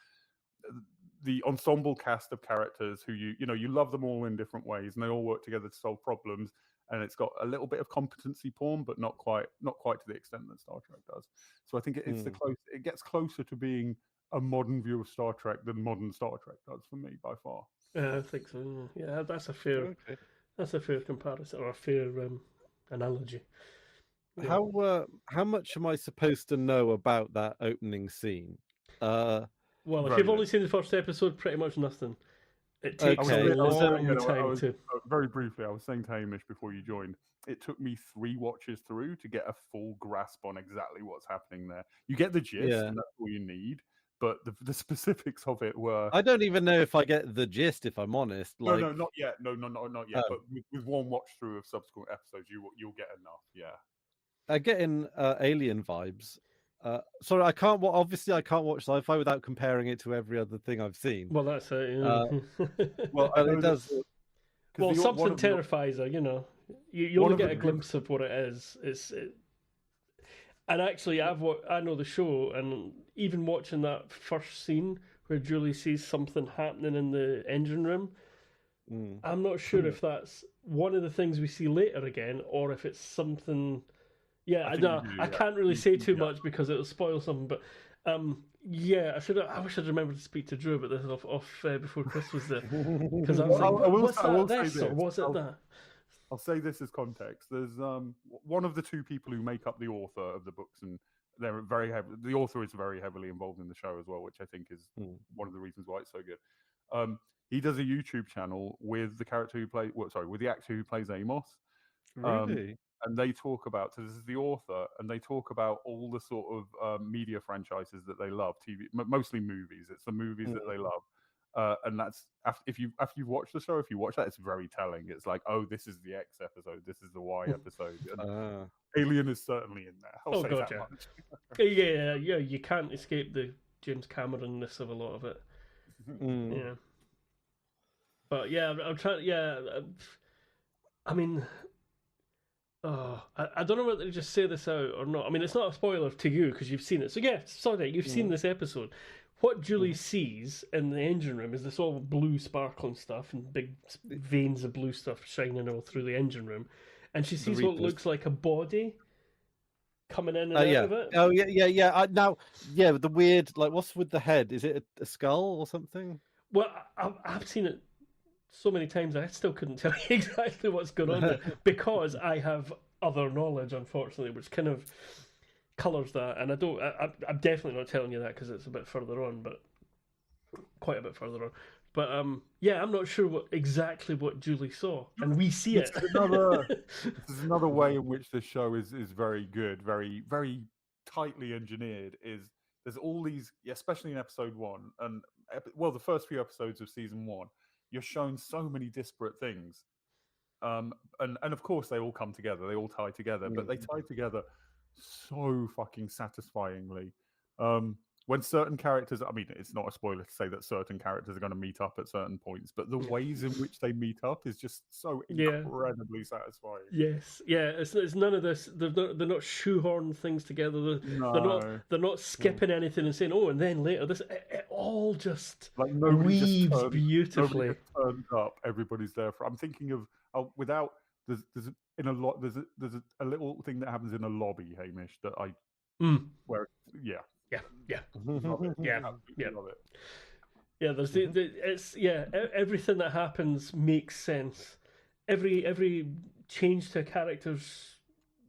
the ensemble cast of characters who you love them all in different ways, and they all work together to solve problems. And it's got a little bit of competency porn, but not quite to the extent that Star Trek does. So I think it gets closer to being a modern view of Star Trek than modern Star Trek does for me by far. Yeah, I think so. Yeah, that's a fair comparison, or a fair analogy. How much am I supposed to know about that opening scene? Well, if Very you've only little. seen the first episode, pretty much nothing. It takes Okay, a long time was, to. very briefly, I was saying to Hamish before you joined, it took me 3 watches through to get a full grasp on exactly what's happening there. You get the gist, Yeah. and that's all you need, but the specifics of it were... I don't even know if I get the gist, if I'm honest. No, Like, no, not yet. No, not yet. Oh. But with one watch through of subsequent episodes, you'll get enough. Yeah. getting Alien vibes. Sorry, I can't. Obviously, I can't watch Sci-Fi without comparing it to every other thing I've seen. Well, that's it. Yeah. Well, I But know it does. Well, one something of the- terrifies her. You know, you One only of get the a glimpse of what it is. And actually, I know the show, and even watching that first scene where Julie sees something happening in the engine room, I'm not sure if that's one of the things we see later again, or if it's something. Yeah, I can't really say too much because it'll spoil something. But yeah, I wish I'd remembered to speak to Drew about this off before Chris was there, because I was was that or was it that? I'll say this as context. There's one of the 2 people who make up the author of the books, and they're very heavy. The author is very heavily involved in the show as well, which I think is one of the reasons why it's so good. He does a YouTube channel with the character who plays, with the actor who plays Amos. Really? And they talk about, so this is the author, and they talk about all the sort of media franchises that they love, TV, mostly movies. It's the movies that they love. And that's after you've watched the show, if you watch that, it's very telling. It's like, oh, this is the X episode, this is the Y episode. And Alien is certainly in there. I'll say that much. Yeah. You can't escape the James Cameronness of a lot of it. Yeah. But yeah, I'm trying. Yeah, I mean, I don't know whether to just say this out or not. I mean, it's not a spoiler to you because you've seen it. So yeah, sorry, you've seen this episode. What Julie sees in the engine room is this all blue sparkling stuff and big veins of blue stuff shining all through the engine room, and she sees what looks like a body coming in and out of it. Oh yeah. Now, the weird, like, what's with the head? Is it a skull or something? Well, I've seen it so many times I still couldn't tell you exactly what's going on there because I have other knowledge, unfortunately, which kind of colours that. And I'm definitely not telling you that because it's a bit further on, but quite a bit further on. But yeah, I'm not sure exactly what Julie saw, and we see it. This is another way in which this show is very good, very very tightly engineered. There's all these, especially in episode 1, and the first few episodes of season 1. You're shown so many disparate things. And of course they all come together, they all tie together, but they tie together so fucking satisfyingly. When certain characters, I mean, it's not a spoiler to say that certain characters are going to meet up at certain points, but the ways in which they meet up is just so incredibly satisfying. Yes, yeah, it's none of this. They're not shoehorn things together. They're not skipping anything and saying, oh, and then later this. It all just like weaves beautifully. Nobody just turns up. Everybody's there for. I'm thinking of without there's in a lot there's a little thing that happens in a lobby, Hamish, that I where yeah. Love it. Love it. Yeah, there's it's everything that happens makes sense. Every change to a character's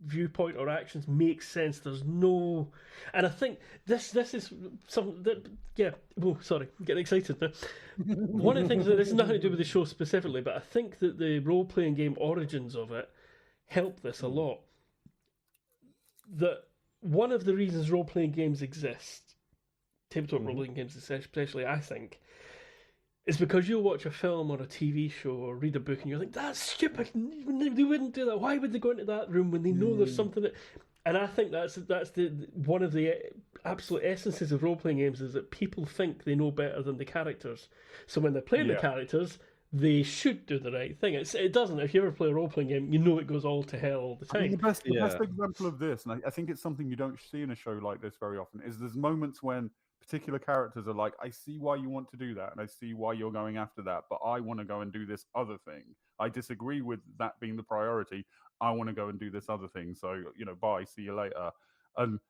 viewpoint or actions makes sense. There's no, and I think this is something that sorry, I'm getting excited now. One of the things that this is nothing to do with the show specifically, but I think that the role playing game origins of it help this a lot. That one of the reasons role playing games exist, tabletop role playing games especially, I think, is because you'll watch a film or a TV show or read a book and you're like, that's stupid, they wouldn't do that, why would they go into that room when they know there's something that... And I think that's the one of the absolute essences of role-playing games is that people think they know better than the characters. So when they're playing the characters, they should do the right thing. It doesn't. If you ever play a role-playing game, you know it goes all to hell all the time. I mean, the best example of this, and I think it's something you don't see in a show like this very often, is there's moments when particular characters are like, I see why you want to do that, and I see why you're going after that, but I want to go and do this other thing. I disagree with that being the priority. I want to go and do this other thing. So, bye, see you later. And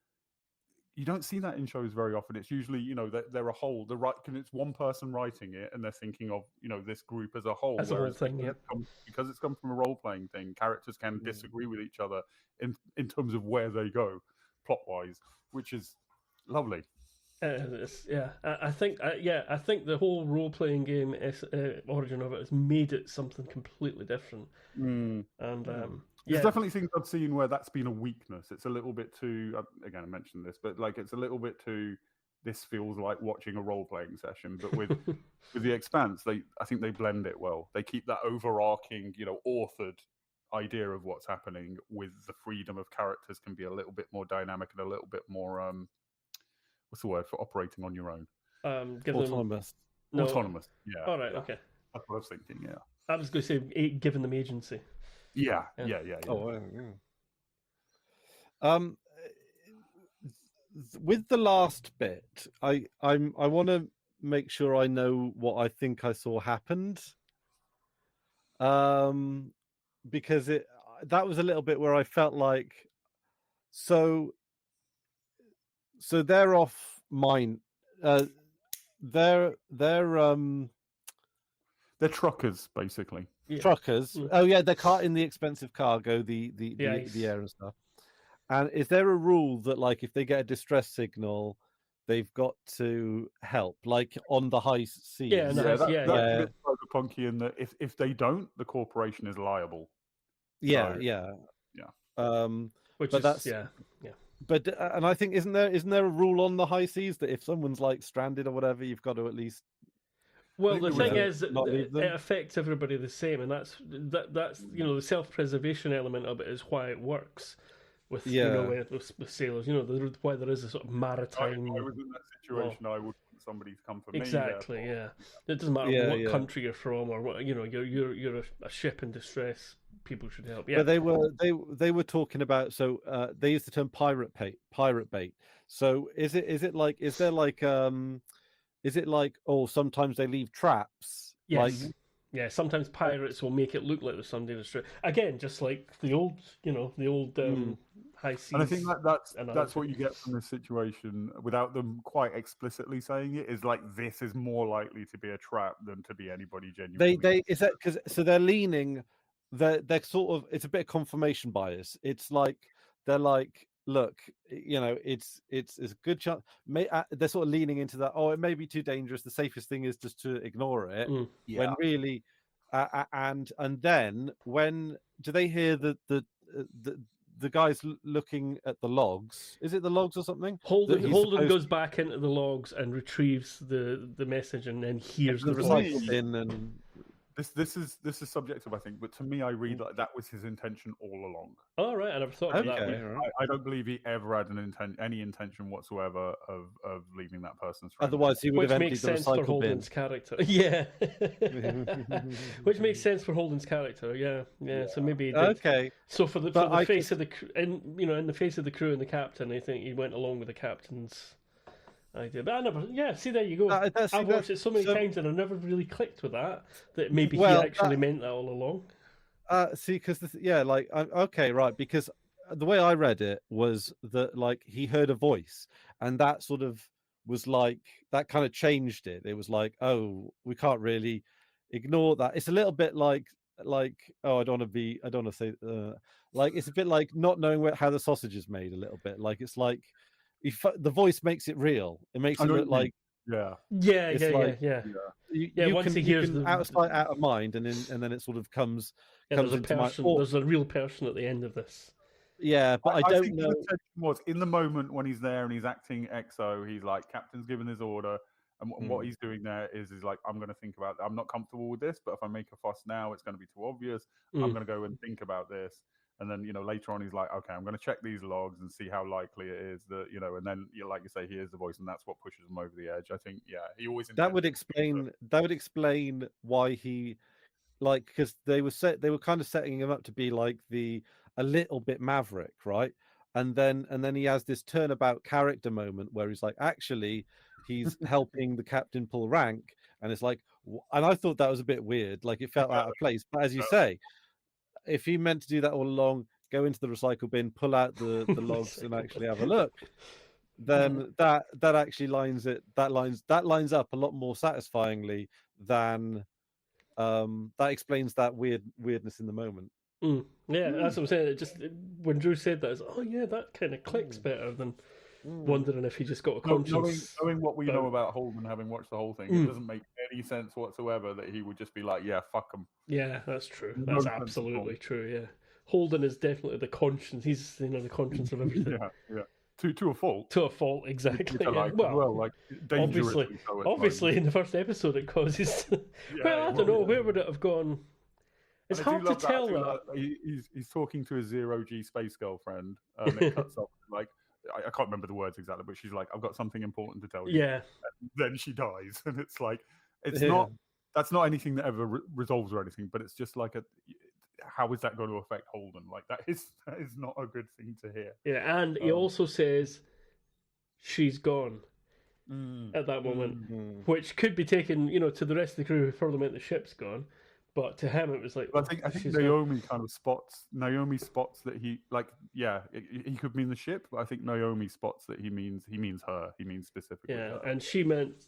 you don't see that in shows very often. It's usually, you know, they're a whole. It's one person writing it, and they're thinking of, you know, this group as a whole. As a whole thing, because it's come from a role playing thing, characters can disagree with each other in terms of where they go plot wise, which is lovely. I think the whole role playing game origin of it has made it something completely different. And there's definitely things I've seen where that's been a weakness. It's a little bit too. Again, I mentioned this, but like it's a little bit too. This feels like watching a role playing session, but with the Expanse, I think they blend it well. They keep that overarching, you know, authored idea of what's happening with the freedom of characters can be a little bit more dynamic and a little bit more what's the word for operating on your own? Autonomous. Autonomous. Yeah. All right. Okay. That's what I was thinking. Yeah. I was going to say giving them agency. Yeah. Oh, yeah. With the last bit, I want to make sure I know what I think I saw happened. Because that was a little bit where I felt like so they're off mine. They're truckers basically. Yeah. Truckers. Oh yeah, they're carting the expensive cargo, the air and stuff. And is there a rule that like if they get a distress signal, they've got to help, like on the high seas? Yeah, that's a bit cyberpunky in that if they don't, the corporation is liable. Yeah. Which but is that's But and I think isn't there a rule on the high seas that if someone's like stranded or whatever, you've got to at least. Well, the thing is, it affects everybody the same, and that's you know the self-preservation element of it is why it works with with sailors. You know why there is a sort of maritime. I was in that situation. I would want somebody to come for exactly, me. Exactly. Yeah. It doesn't matter what country you're from or what you know. You're a ship in distress. People should help. Yeah. But they were talking about they use the term pirate bait. So is it like sometimes they leave traps? Yes. Yeah, sometimes pirates will make it look like there's somebody in the street. Again, just like the old high seas. And I think that's what you get from this situation without them quite explicitly saying it, is like this is more likely to be a trap than to be anybody genuinely. They're leaning. They're sort of, it's a bit of confirmation bias. It's like they're like, look, you know, it's a good chance. They're sort of leaning into that. Oh, it may be too dangerous. The safest thing is just to ignore it. When really, and then when do they hear the guys looking at the logs? Is it the logs or something? Holden goes back into the logs and retrieves the message, and then hears the recycled bin and. This is subjective, I think, but to me, I read like that was his intention all along. Oh, right, I never thought of that way. I don't believe he ever had any intention whatsoever of leaving that person's friend. Otherwise, he would have emptied the recycle bin. Which makes sense for Holden's character. Yeah, which makes sense for Holden's character. Yeah. So maybe he did. Okay. So in the face of the crew and the captain, I think he went along with the captain's idea. But I never. Yeah, see, there you go. I've watched it so many times and I never really clicked with that maybe he actually meant that all along. See, because okay, right, because the way I read it was that like he heard a voice, and that sort of was like that kind of changed it. It was like, oh, we can't really ignore that. It's a little bit like oh, I don't want to say like it's a bit like not knowing how the sausage is made. A little bit like it's like. The voice makes it real. It makes it look like yeah. Once he hears out of sight, out of mind, and then it sort of comes there's into there's a real person at the end of this. Yeah, but I don't know. Was in the moment when he's there and he's acting EXO, he's like, Captain's given his order, and what he's doing there is like, I'm going to think about. I'm not comfortable with this, but if I make a fuss now, it's going to be too obvious. I'm going to go and think about this. And then, later on, he's like, okay, I'm going to check these logs and see how likely it is that, and then, like you say, he hears the voice, and that's what pushes him over the edge. I think, he always. That would explain why he, like, because they were kind of setting him up to be like a little bit maverick, right? And then he has this turnabout character moment where he's like, actually, he's helping the captain pull rank, and it's like, and I thought that was a bit weird, like it felt out of place. But as you say. If he meant to do that all along, go into the recycle bin, pull out the logs, and actually have a look, then that actually lines up a lot more satisfyingly than that explains that weirdness in the moment. Yeah, that's what I'm saying. When Drew said that, it's that kind of clicks better than wondering if he just got a conscience. Knowing what we know about Holden, having watched the whole thing, it doesn't make any sense whatsoever that he would just be like, "Yeah, fuck him." Yeah, that's true. That's absolutely true. Yeah, Holden is definitely the conscience. He's the conscience of everything. Yeah. To a fault. To a fault, exactly. Dangerously obviously, in the first episode, it causes. I don't know. Where would it have gone? It's hard to tell. He's talking to a zero-G space girlfriend, and it cuts off. Like, I can't remember the words exactly, but she's like, "I've got something important to tell you." Yeah. And then she dies, and it's like, not. That's not anything that ever resolves or anything, but it's just like how is that going to affect Holden? Like that is not a good thing to hear. Yeah, and he also says she's gone at that moment, which could be taken, to the rest of the crew who further meant the ship's gone. But to him, it was like. I think Naomi kind of spots. Naomi spots that he he could mean the ship, but I think Naomi spots that he means her. He means specifically. Yeah, her. And she meant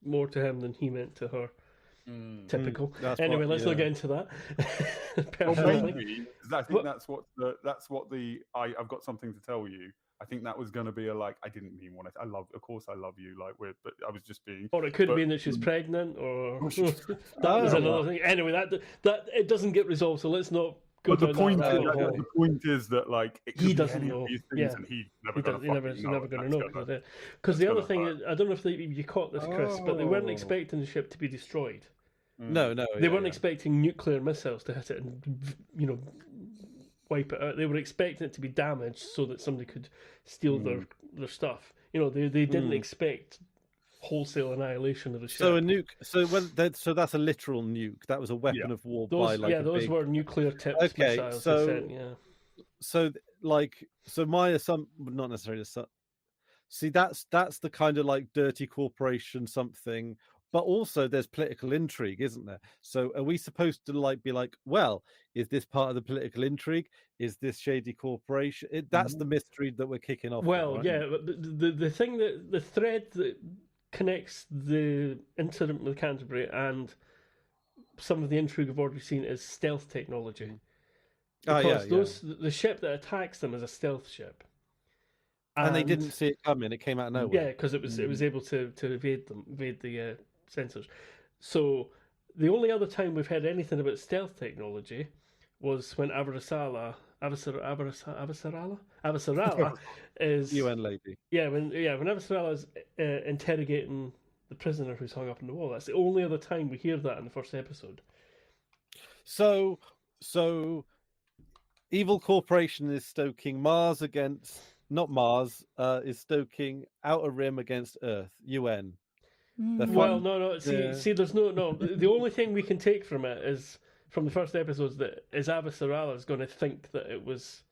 more to him than he meant to her. Typical. Anyway, let's not get into that. Maybe, I think that's what I've got something to tell you. I think that was going to be I didn't mean what of course I love you, but I was just being. Or it could have been that she's pregnant, or that was another thing. Anyway, that it doesn't get resolved, so let's not. But the point is that he doesn't know. And he's never going to know. Because the other thing is, I don't know if you caught this, Chris, but they weren't expecting the ship to be destroyed. No, they weren't expecting nuclear missiles to hit it and wipe it out. They were expecting it to be damaged so that somebody could steal their stuff. They didn't expect wholesale annihilation of the ship. So a nuke. So that's a literal nuke. That was a weapon of war. Those were nuclear tipped missiles. So my assumption, not necessarily. See, that's the kind of dirty corporation something. But also there's political intrigue, isn't there? So are we supposed to be well, is this part of the political intrigue? Is this shady corporation? That's the mystery that we're kicking off. Well, right? Yeah, but the thing the thread that connects the incident with Canterbury and some of the intrigue we've already seen is stealth technology. Because the ship that attacks them is a stealth ship. And they didn't see it coming. It came out of nowhere. Yeah, because it was able to evade the sensors. So the only other time we've had anything about stealth technology was when Avasarala is UN lady. When Avasarala is interrogating the prisoner who's hung up on the wall. That's the only other time we hear that in the first episode. So evil corporation is stoking Mars against. Not Mars, is stoking Outer Rim against Earth, UN. Well, no. See, there's no. The only thing we can take from it is from the first episodes that is Avasarala is going to think that it was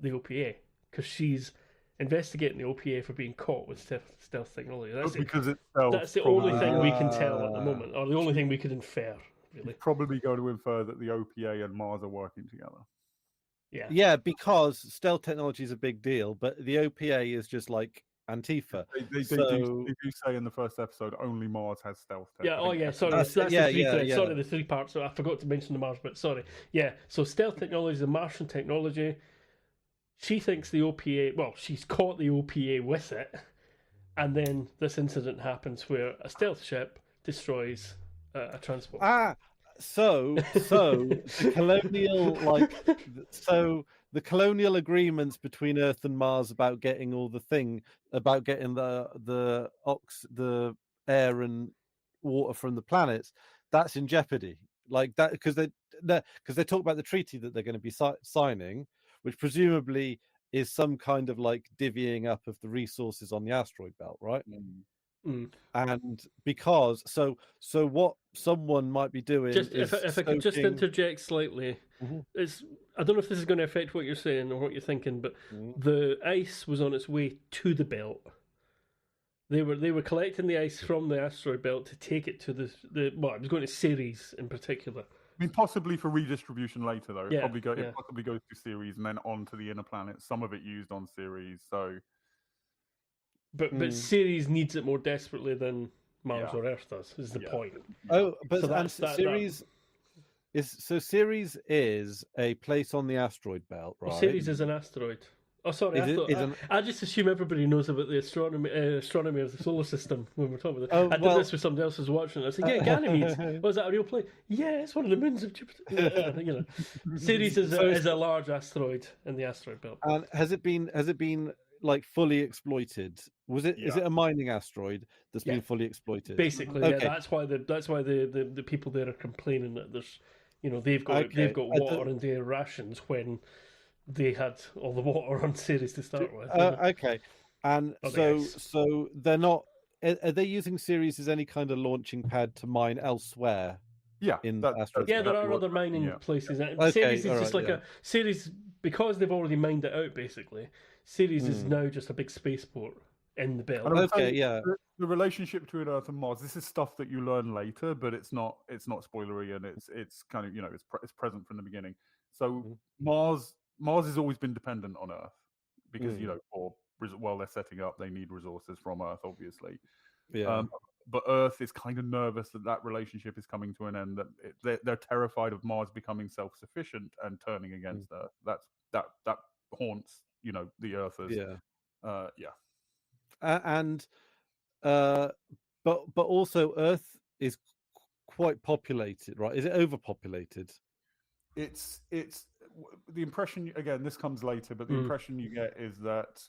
the OPA because she's investigating the OPA for being caught with stealth technology. That's the only thing we can tell at the moment, or the only thing we could infer. Really, probably going to infer that the OPA and Mars are working together. Yeah, because stealth technology is a big deal, but the OPA is just like Antifa. They do say in the first episode only Mars has stealth technology. Sorry, that's the three threads. Sorry, the three parts. So I forgot to mention the Mars bit. Sorry. Yeah, so stealth technology is a Martian technology. She thinks the OPA. Well, she's caught the OPA with it, and then this incident happens where a stealth ship destroys a transport. So the colonial the colonial agreements between Earth and Mars about getting the air and water from the planets, that's in jeopardy. Like that because they talk about the treaty that they're going to be signing, which presumably is some kind of divvying up of the resources on the asteroid belt, right? And because so what someone might be doing if I could just interject slightly, I don't know if this is going to affect what you're saying or what you're thinking, but the ice was on its way to the belt. They were collecting the ice from the asteroid belt to take it to it was going to Ceres in particular. I mean, possibly for redistribution later though. It probably goes to Ceres and then on to the inner planets. Some of it used on Ceres, so. but series needs it more desperately than Mars Yeah. or Earth does. Is the point? Oh, but So and that's that. series Ceres is a place on the asteroid belt, right? Ceres is an asteroid. Oh, sorry. I just assume everybody knows about the astronomy of the solar system when we're talking about it. Oh, I did this with somebody else who's watching. I said, "Yeah, Ganymede. Was that a real place? Yeah, it's one of the moons of Jupiter." Ceres is a large asteroid in the asteroid belt. And has it been like fully exploited? Is it a mining asteroid that's been fully exploited? Basically, yeah. That's why the people there are complaining that there's, they've got water in their rations when they had all the water on Ceres to start with. Okay, and so they're not. Are they using Ceres as any kind of launching pad to mine elsewhere? Yeah, there are other mining places. Ceres is just like a Ceres because they've already mined it out. Basically, Ceres is now just a big spaceport in the belt. The relationship between Earth and Mars. This is stuff that you learn later, but it's not spoilery, and it's kind of it's present from the beginning. So Mars has always been dependent on Earth because while they're setting up, they need resources from Earth, obviously. Yeah. But Earth is kind of nervous that relationship is coming to an end. That they're terrified of Mars becoming self-sufficient and turning against Earth. That haunts the Earthers. But also Earth is quite populated, right? Is it overpopulated? It's the impression, again, this comes later, but the impression you get is that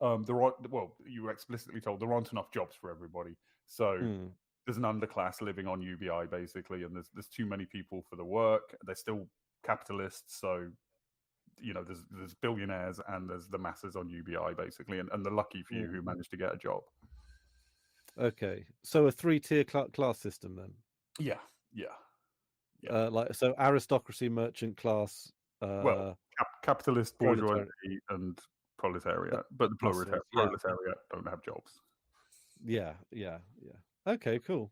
you were explicitly told there aren't enough jobs for everybody. So there's an underclass living on UBI basically, and there's too many people for the work. They're still capitalists, so there's billionaires and there's the masses on UBI basically, and the lucky few who manage to get a job. Okay, so a 3-tier class system then. Yeah. So aristocracy, merchant class, capitalist, bourgeoisie, and proletariat. But the proletariat don't have jobs. Yeah. Okay, cool.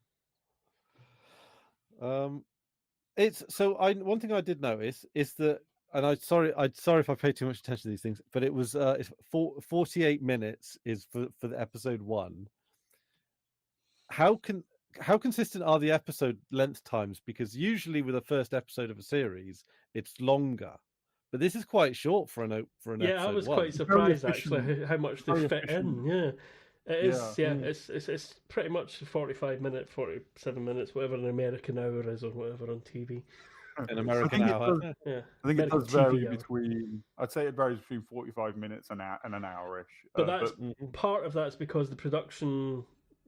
It's so. One thing I did notice is that, and I'm sorry if I pay too much attention to these things, but it was it's 48 minutes is for the episode 1. How consistent are the episode length times? Because usually with the first episode of a series, it's longer, but this is quite short for an episode. Yeah, I was quite surprised actually how much they fit in. Yeah, it is. Yeah, it's pretty much 47 minutes, whatever an American hour is, or whatever on TV. An American hour. I think it does vary between. I'd say it varies between 45 minutes and an hour-ish. But part of that's because the production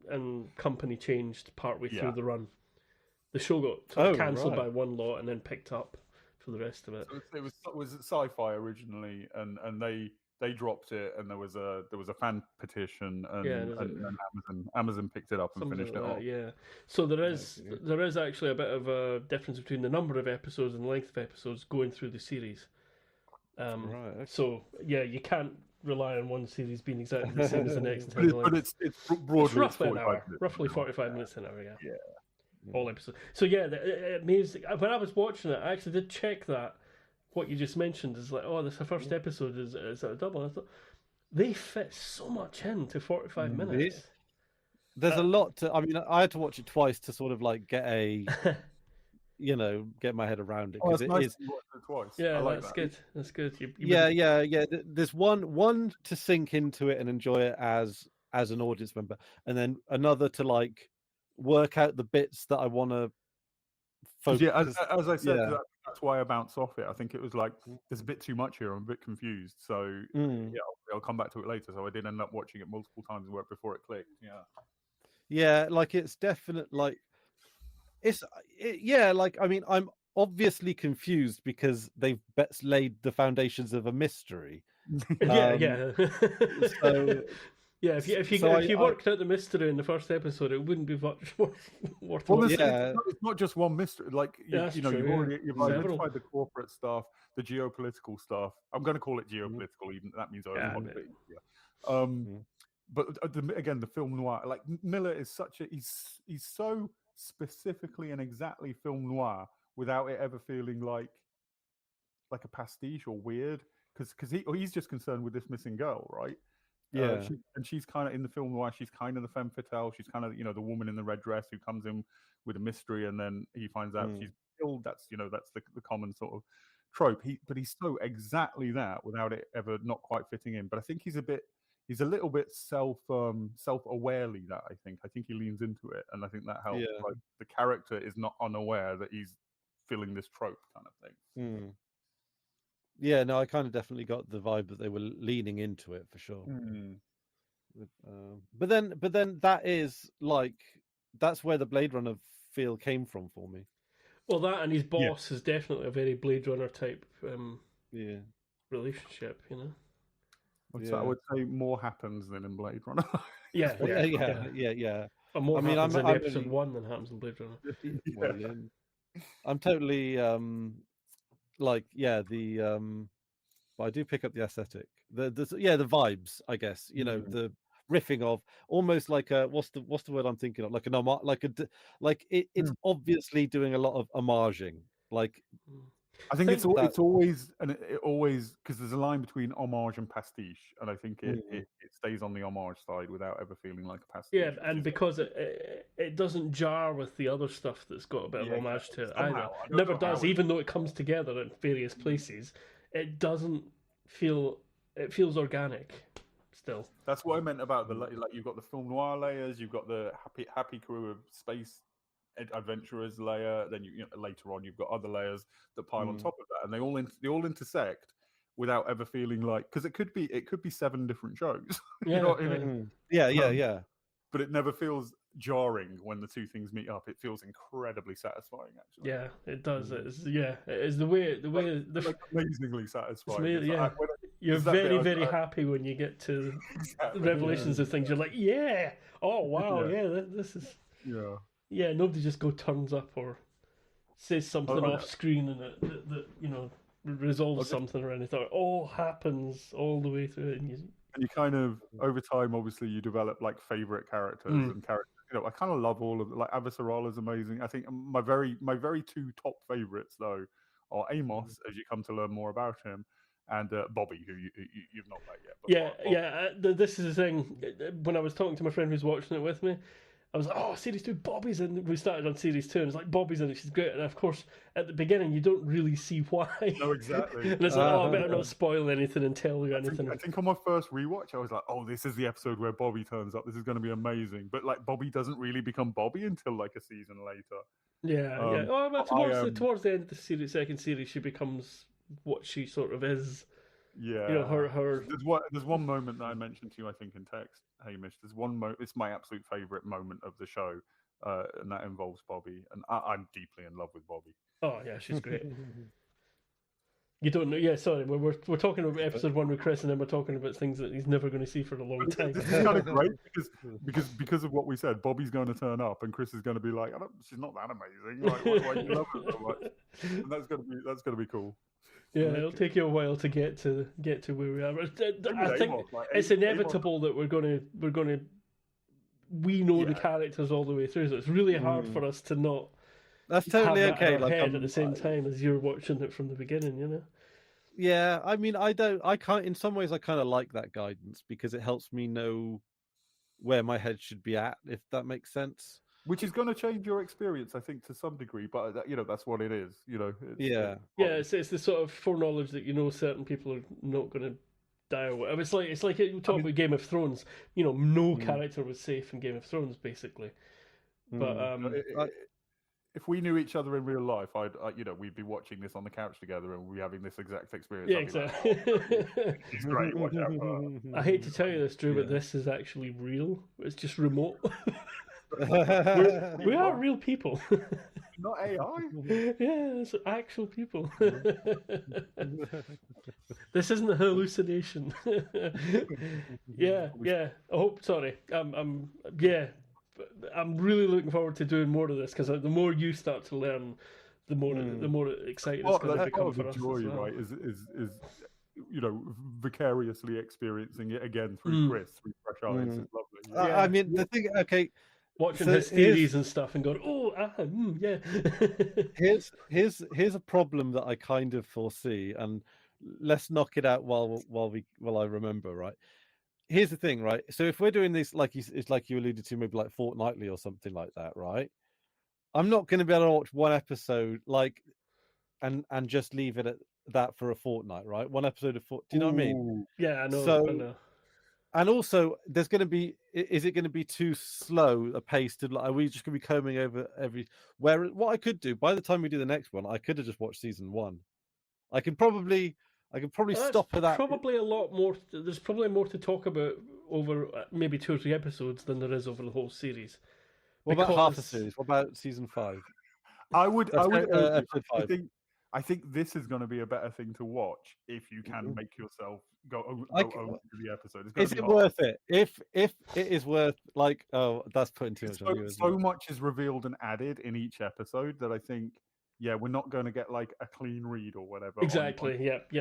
and company changed partway through the run. The show got cancelled by one lot and then picked up for the rest of it. So it was Sci-Fi originally, and they dropped it, and there was a fan petition, and Amazon picked it up and finished it off. Yeah, so there is actually a bit of a difference between the number of episodes and the length of episodes going through the series. So yeah, you can't rely on one series being exactly the same as the next. But it's broadly roughly an hour, roughly 45 minutes an hour. Yeah. All episodes. So yeah, amazing. When I was watching it, I actually did check that. What you just mentioned is like, this the first episode is a double. I thought they fit so much into 45 minutes. There's a lot to. I mean, I had to watch it twice to sort of like get a, get my head around it, because it is. Twice. Yeah, that's good. That's good. Yeah. There's one to sink into it and enjoy it as an audience member, and then another to like work out the bits that I want to focus. Yeah, as I said, that's why I bounced off it. I think it was like there's a bit too much here. I'm a bit confused. So I'll come back to it later. So I did end up watching it multiple times before it clicked. Yeah, like it's definite. Like like I mean, I'm obviously confused because they've laid the foundations of a mystery. So. Yeah, if you worked out the mystery in the first episode, it wouldn't be much worth watching. It's not just one mystery. Like you've identified the corporate stuff, the geopolitical stuff. I'm going to call it geopolitical, even that means But again, the film noir. Like Miller is he's so specifically and exactly film noir without it ever feeling like a pastiche or weird, because he's just concerned with this missing girl, right? Yeah. She's kind of in the film noir. She's kind of the femme fatale. She's kind of the woman in the red dress who comes in with a mystery, and then he finds out she's killed. That's that's the common sort of trope. But he's so exactly that without it ever not quite fitting in. But I think he's a little bit self-awarely that I think he leans into it, and I think that helps. Yeah. Like the character is not unaware that he's filling this trope kind of thing. Yeah, no, I kind of definitely got the vibe that they were leaning into it for sure. But then that's where the Blade Runner feel came from for me. Well, that and his boss is definitely a very Blade Runner type relationship, you know. I would say more happens than in Blade Runner. Yeah. And more happens in episode 1 than happens in Blade Runner. I'm totally but I do pick up the aesthetic, the vibes, I guess. The riffing of almost like a what's the word I'm thinking of, it's obviously doing a lot of homaging. Like, I think it's always because there's a line between homage and pastiche, and I think it stays on the homage side without ever feeling like a pastiche. Yeah, and because it doesn't jar with the other stuff that's got a bit of homage to it either. It never does, even though it comes together in various places. It doesn't feel. It feels organic. Still, that's what I meant about you've got the film noir layers, you've got the happy crew of space adventurers layer, then later on you've got other layers that pile on top of that, and they all intersect without ever feeling like, because it could be 7 different shows. You know what I mean? Yeah. But it never feels jarring when the two things meet up. It feels incredibly satisfying, actually. Yeah, it does. It is the way amazingly satisfying. You're very, very happy when you get to revelations of things. You're like, oh wow, this is nobody just turns up or says something off screen and that resolves something or anything. It all happens all the way through it, and you kind of over time, obviously, you develop like favorite characters and characters. I kind of love all of it. Like Avasarala is amazing. I think my very 2 top favorites though are Amos, as you come to learn more about him, and Bobby, who you've not met yet. But this is the thing. When I was talking to my friend who's watching it with me, I was like, oh, Series 2, Bobby's in it. We started on Series 2, and it's like, Bobby's in it, she's great. And of course, at the beginning, you don't really see why. No, exactly. And it's like, I better not spoil anything and tell you anything. I think on my first rewatch, I was like, oh, this is the episode where Bobby turns up. This is going to be amazing. But like, Bobby doesn't really become Bobby until like a season later. Yeah. Oh, but towards the end of the second series, she becomes what she sort of is. Yeah. Her. There's one moment that I mentioned to you, I think, in text, Hamish. There's one moment. It's my absolute favorite moment of the show, and that involves Bobby. And I'm deeply in love with Bobby. Oh yeah, she's great. You don't know? Yeah, sorry. We're talking about episode 1 with Chris, and then we're talking about things that he's never going to see for a long time. This is kind of great because of what we said. Bobby's going to turn up, and Chris is going to be like, she's not that amazing. Like, why do you love her so much? And that's going to be cool. Yeah, it'll take you a while to get to where we are. I think it's inevitable that we're gonna know the characters all the way through. So it's really hard for us to not. That's totally have that okay. in our head at the same time as you're watching it from the beginning, Yeah, I mean, I can't. In some ways, I kind of like that guidance because it helps me know where my head should be at, if that makes sense. Which is going to change your experience, I think, to some degree. But that's what it is. It's the sort of foreknowledge that certain people are not going to die or whatever. It's like we talk about Game of Thrones. No character was safe in Game of Thrones, basically. But if we knew each other in real life, we'd be watching this on the couch together and we'd be having this exact experience. Yeah, exactly. It's great. Watch out. I hate to tell you this, Drew, but this is actually real. It's just remote. We are real people. Not AI. Yeah, it's actual people. This isn't a hallucination. Yeah. I hope. Sorry. I'm really looking forward to doing more of this because the more you start to learn, the more exciting it's going to become for us. Joy, right? Is vicariously experiencing it again through Chris, through fresh eyes. It's lovely. I mean, the thing. Okay. Watching his theories and stuff and going, yeah. Here's a problem that I kind of foresee, and let's knock it out while I remember. Right, here's the thing, right? So if we're doing this, it's like you alluded to, maybe like fortnightly or something like that, right? I'm not going to be able to watch one episode and just leave it at that for a fortnight, right? One episode of do you know what I mean? Ooh. Yeah, I know. So, I know. and also, there's going to be. Is it going to be too slow a pace to? Are we just going to be combing over every? Where what I could do by the time we do the next one, I could have just watched season 1. I could probably stop at that. Probably a lot more. There's probably more to talk about over maybe 2 or 3 episodes than there is over the whole series. What about half a series? What about season 5? I would episode I 5. think this is going to be a better thing to watch if you can make yourself go over the episode. Is it worth it? If it is worth, like, oh, that's putting too much on you. So much is reveled and added in each episode that I think, yeah, we're not going to get like a clean read or whatever. Exactly. Yep.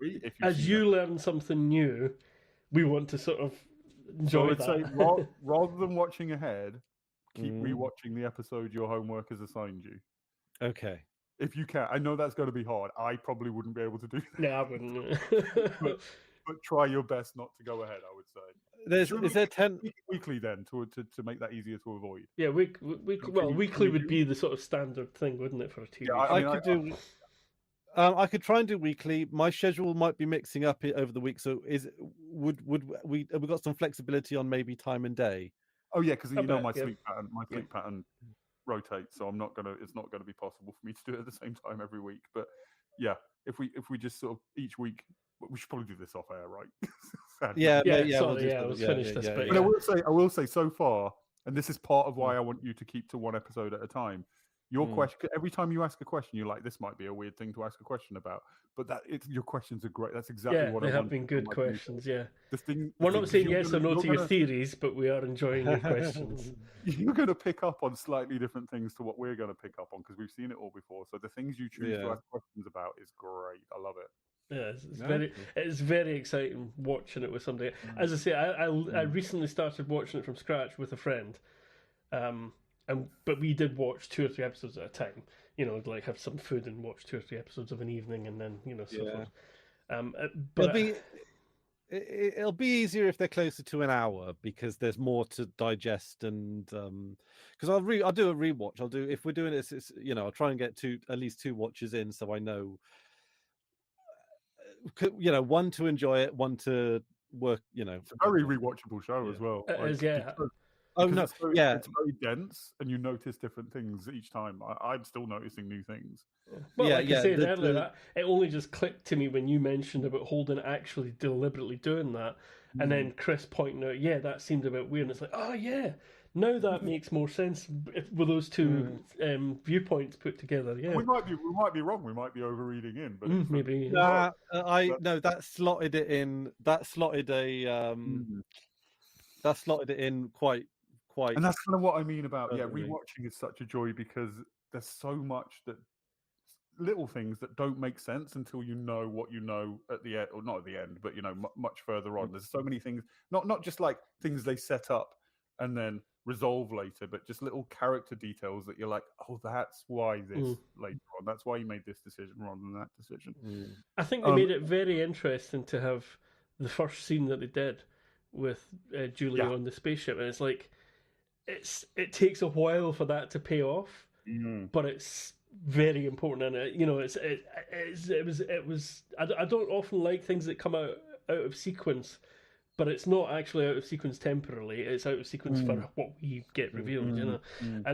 If As you learn something new, we want to sort of enjoy that. So I'd say rather than watching ahead, keep rewatching the episode your homework has assigned you. Okay. If you can. I know that's going to be hard. I probably wouldn't be able to do that. No, I wouldn't. but try your best not to go ahead, I would say. Is there 10 weekly then to make that easier to avoid? Yeah, weekly would be the sort of standard thing, wouldn't it, for a TV? Yeah, I could try and do weekly. My schedule might be mixing up over the week, so would we have we got some flexibility on maybe time and day? Oh yeah, because my sleep pattern rotates, so it's not gonna be possible for me to do it at the same time every week. But yeah, if we just sort of each week, we should probably do this off air, right? Let's finish this bit. But I will say so far, and this is part of why I want you to keep to one episode at a time. Your question, every time you ask a question, you're like, this might be a weird thing to ask a question about, but your questions are great. That's exactly what I want. They have been good questions. Yeah. We're not saying yes or no to your theories, but we are enjoying your questions. You're going to pick up on slightly different things to what we're going to pick up on because we've seen it all before. So the things you choose to ask questions about is great. I love it. Yeah, it's very exciting watching it with somebody. As I say, I recently started watching it from scratch with a friend. But we did watch 2 or 3 episodes at a time. Like have some food and watch 2 or 3 episodes of an evening, and then so forth. But it'll be easier if they're closer to an hour because there's more to digest, and because I'll do a rewatch. I'll do, if we're doing this, I'll try and get at least 2 watches in, so I know, one to enjoy it, one to work. It's a very rewatchable show as well. It's very dense, and you notice different things each time. I'm still noticing new things. Well, I said earlier, it only just clicked to me when you mentioned about Holden actually deliberately doing that, and then Chris pointing out, that seemed a bit weird. And it's like, oh yeah, now that makes more sense with those 2 viewpoints put together. Yeah, we might be wrong. We might be overreading in, but maybe. That slotted it in. That slotted it in quite. And that's kind of what I mean about rewatching is such a joy because there's so much little things that don't make sense until you know what you know at the end, or not at the end, but much further on. There's so many things, not just like things they set up and then resolve later, but just little character details that you're like, oh, that's why this later on. That's why you made this decision rather than that decision. I think they made it very interesting to have the first scene that they did with Julie on the spaceship, and it's like. It takes a while for that to pay off, but it's very important, and it was. I don't often like things that come out of sequence, but it's not actually out of sequence temporarily. It's out of sequence for what we get revealed, and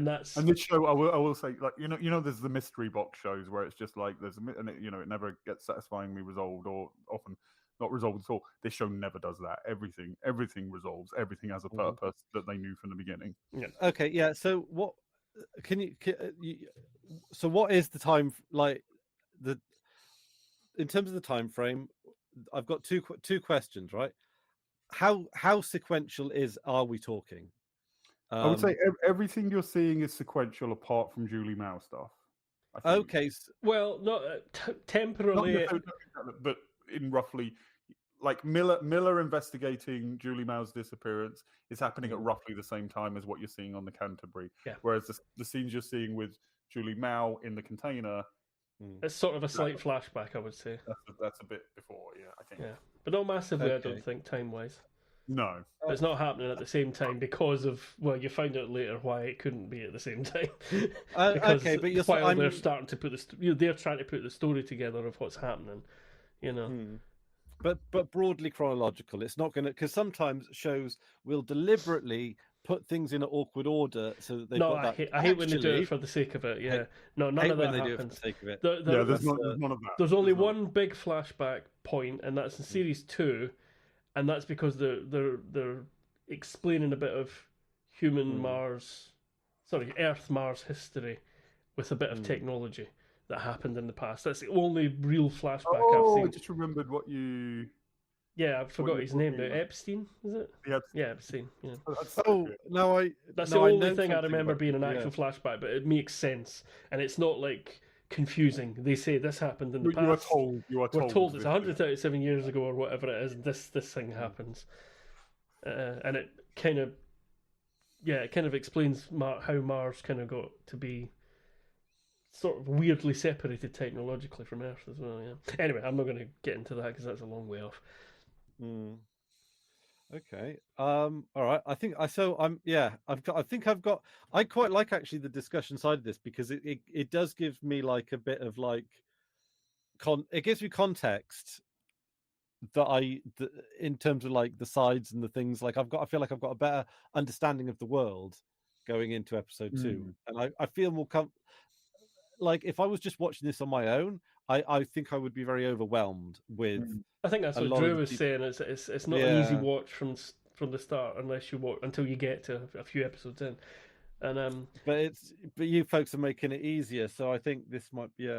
that's. And this show, I will say, like there's the mystery box shows where it's just like there's it never gets satisfyingly resolved, or often. Not resolved at all. This show never does that. Everything resolves. Everything has a purpose that they knew from the beginning. Yeah. Okay. Yeah. So what so what is the time in terms of the time frame? I've got two questions. Right. How sequential are we talking? I would say everything you're seeing is sequential apart from Julie Mao stuff. Okay. Well, not temporarily, but in roughly, like Miller investigating Julie Mao's disappearance is happening at roughly the same time as what you're seeing on the Canterbury. Yeah. Whereas the scenes you're seeing with Julie Mao in the container, it's sort of a slight flashback, I would say. That's a bit before, I think. Yeah, but not massively. Okay. I don't think time-wise. No. It's not happening at the same time because of, well, you find out later why it couldn't be at the same time. Because okay, but while they're starting to put they're trying to put the story together of what's happening, you know. But broadly chronological. It's not going to, because sometimes shows will deliberately put things in an awkward order so that they've got that. I hate when they do it for the sake of it. Yeah, no, none of that when happens. they do it for the sake of it. There's none of that. There's only one big flashback point, and that's in series 2, and that's because they're explaining a bit of Earth Mars history with a bit of technology that happened in the past. That's the only real flashback I've seen. I just remembered what you. Yeah, I forgot his name now. Epstein, is it? Yeah, Epstein. Yeah. That's the only thing I remember being an actual flashback, but it makes sense, and it's not like confusing. They say this happened in the past. We're told it's 137 years ago or whatever it is. This thing happens, and it kind of explains how Mars kind of got to be sort of weirdly separated technologically from Earth as well. Yeah. Anyway, I'm not going to get into that because that's a long way off. Okay. All right. I quite like actually the discussion side of this because it does give me like a bit of like it gives me context that in terms of like the sides and the things like I feel like I've got a better understanding of the world going into episode 2, and I feel more like if I was just watching this on my own, I think I would be very overwhelmed with. I think that's what Drew was saying. It's not an easy watch from the start unless you watch until you get to a few episodes in, and But you folks are making it easier, so I think this might be.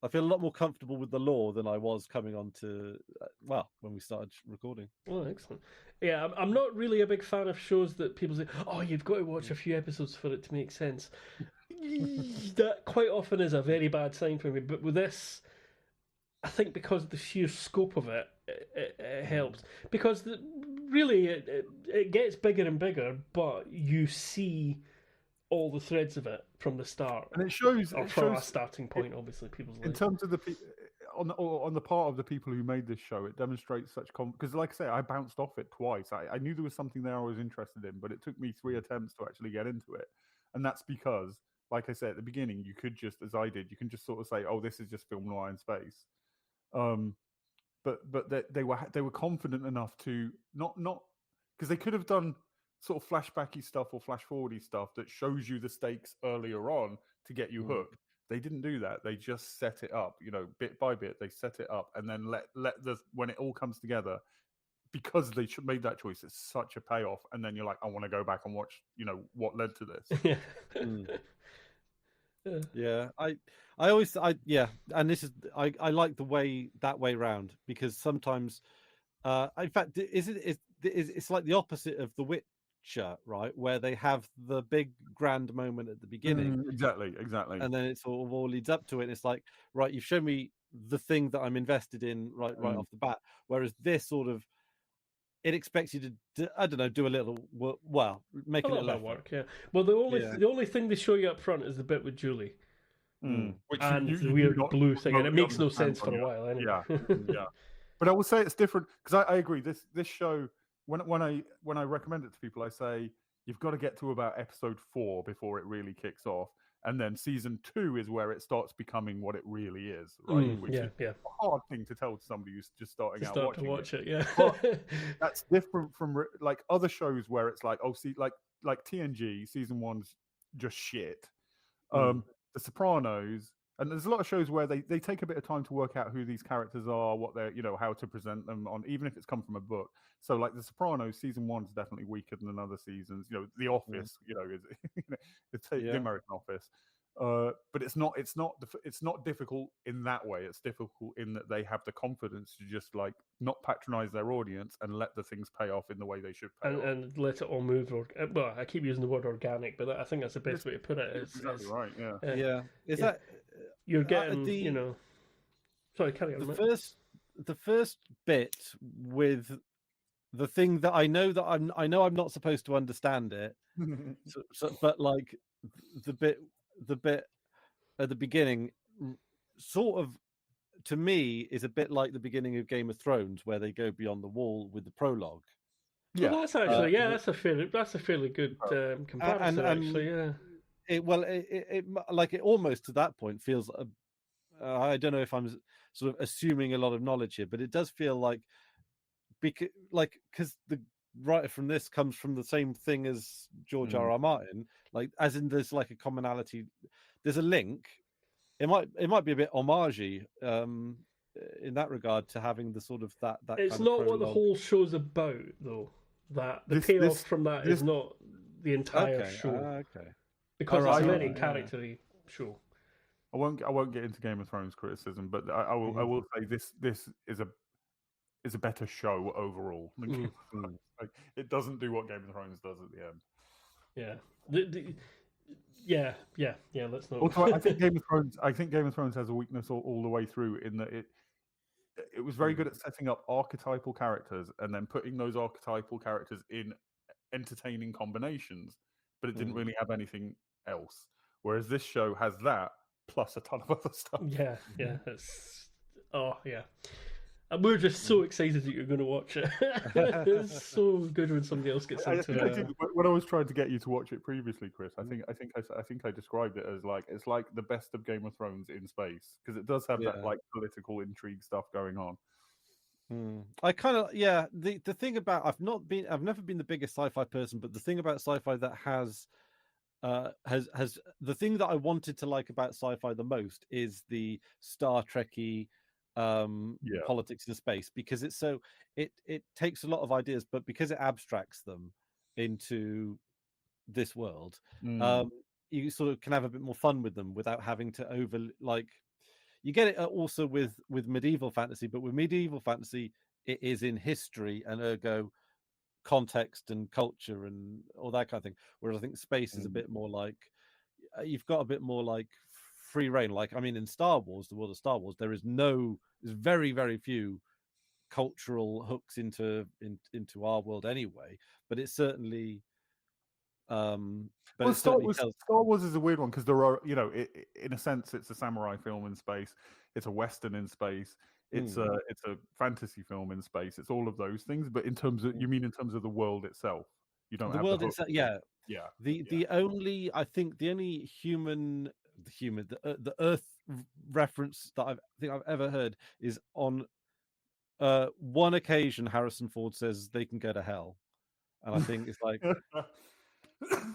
I feel a lot more comfortable with the lore than I was coming on to when we started recording. Oh, excellent. Yeah, I'm not really a big fan of shows that people say, "Oh, you've got to watch a few episodes for it to make sense." That quite often is a very bad sign for me. But with this, I think because of the sheer scope of it, it helps. Because it gets bigger and bigger, but you see all the threads of it from the start, and it shows a starting point. Obviously, people's in terms of on the part of the people who made this show, it demonstrates such because, like I say, I bounced off it twice. I knew there was something there I was interested in, but it took me 3 attempts to actually get into it, and that's because, like I said at the beginning, you could just, as I did, you can just sort of say, "Oh, this is just film noir in space," but they were confident enough to not because they could have done sort of flashbacky stuff or flash forwardy stuff that shows you the stakes earlier on to get you hooked. They didn't do that. They just set it up, bit by bit. They set it up and then let when it all comes together, because they made that choice, it's such a payoff. And then you're like, I want to go back and watch, what led to this. Yeah, and this is I like the way round because sometimes, in fact, it's like the opposite of The Witcher, right? Where they have the big grand moment at the beginning, exactly, and then it sort of all leads up to it. And it's like, right, you've shown me the thing that I'm invested in right off the bat. Whereas this sort of, it expects you to, I don't know, do a little make a little work. Yeah. Well, the only thing they show you up front is the bit with Julie. Which and the weird blue thing, and it makes no sense for a while. Anyway. Yeah. But I will say it's different because I agree. This show, when I recommend it to people, I say you've got to get to about episode 4 before it really kicks off, and then season 2 is where it starts becoming what it really is, right? Which is a hard thing to tell to somebody who's just starting out watching to watch it. Yeah, but that's different from like other shows where it's like, like TNG season 1's just shit. The Sopranos, and there's a lot of shows where they take a bit of time to work out who these characters are, what they're, how to present them on, even if it's come from a book. So like The Sopranos, season 1 is definitely weaker than other seasons. The Office, is the American Office. But it's not difficult in that way. It's difficult in that they have the confidence to just like not patronize their audience and let the things pay off in the way they should pay off. And let it all move. Well, I keep using the word organic, but I think that's the best way to put it. Exactly right. Yeah. Is that you're getting? Sorry, carry on. The first bit with the thing that I know I'm not supposed to understand it, but like the bit at the beginning sort of, to me, is a bit like the beginning of Game of Thrones where they go beyond the wall with the prologue. Yeah, Well, that's actually that's a fairly good comparison. and Actually, yeah. It almost to that point feels. I don't know if I'm sort of assuming a lot of knowledge here, but it does feel like because the writer from this comes from the same thing as George R.R. Martin, like as in there's like a commonality, there's a link. It might be a bit homagey in that regard to having the sort of that It's kind of not prologue. what the whole show's about, though. That the payoff from that is not the entire show. Okay. Because it's a very charactery show. I won't get into Game of Thrones criticism, but I will say this is a better show overall than Game of Thrones. Like, it doesn't do what Game of Thrones does at the end. Yeah. Yeah. Let's not. Also, I think Game of Thrones has a weakness all the way through in that it was very good at setting up archetypal characters and then putting those archetypal characters in entertaining combinations, but it didn't really have anything else. Whereas this show has that plus a ton of other stuff. Yeah. And we're just so excited that you're going to watch it. It's so good when somebody else gets into it. When I was trying to get you to watch it previously, Chris, I think I described it as it's like the best of Game of Thrones in space, because it does have that like political intrigue stuff going on. I kind of the thing about I've never been the biggest sci-fi person, but the thing about sci-fi that has the thing that I wanted to like about sci-fi the most is the Star Trek-y politics in space, because it's so it takes a lot of ideas, but because it abstracts them into this world, you sort of can have a bit more fun with them without having to you get it also with medieval fantasy, but with medieval fantasy it is in history and ergo context and culture and all that kind of thing, whereas I think space is a bit more like you've got a bit more like free reign. Like, I mean, in Star Wars, the world of Star Wars, there's very, very few cultural hooks into our world anyway, but it's certainly Star Wars is a weird one because there are, in a sense, it's a samurai film in space, it's a western in space, it's a fantasy film in space, it's all of those things. But in terms of in terms of the world itself, you don't the have world the itself. The only the Earth reference that I think I've ever heard is on one occasion Harrison Ford says they can go to hell, and I think it's like.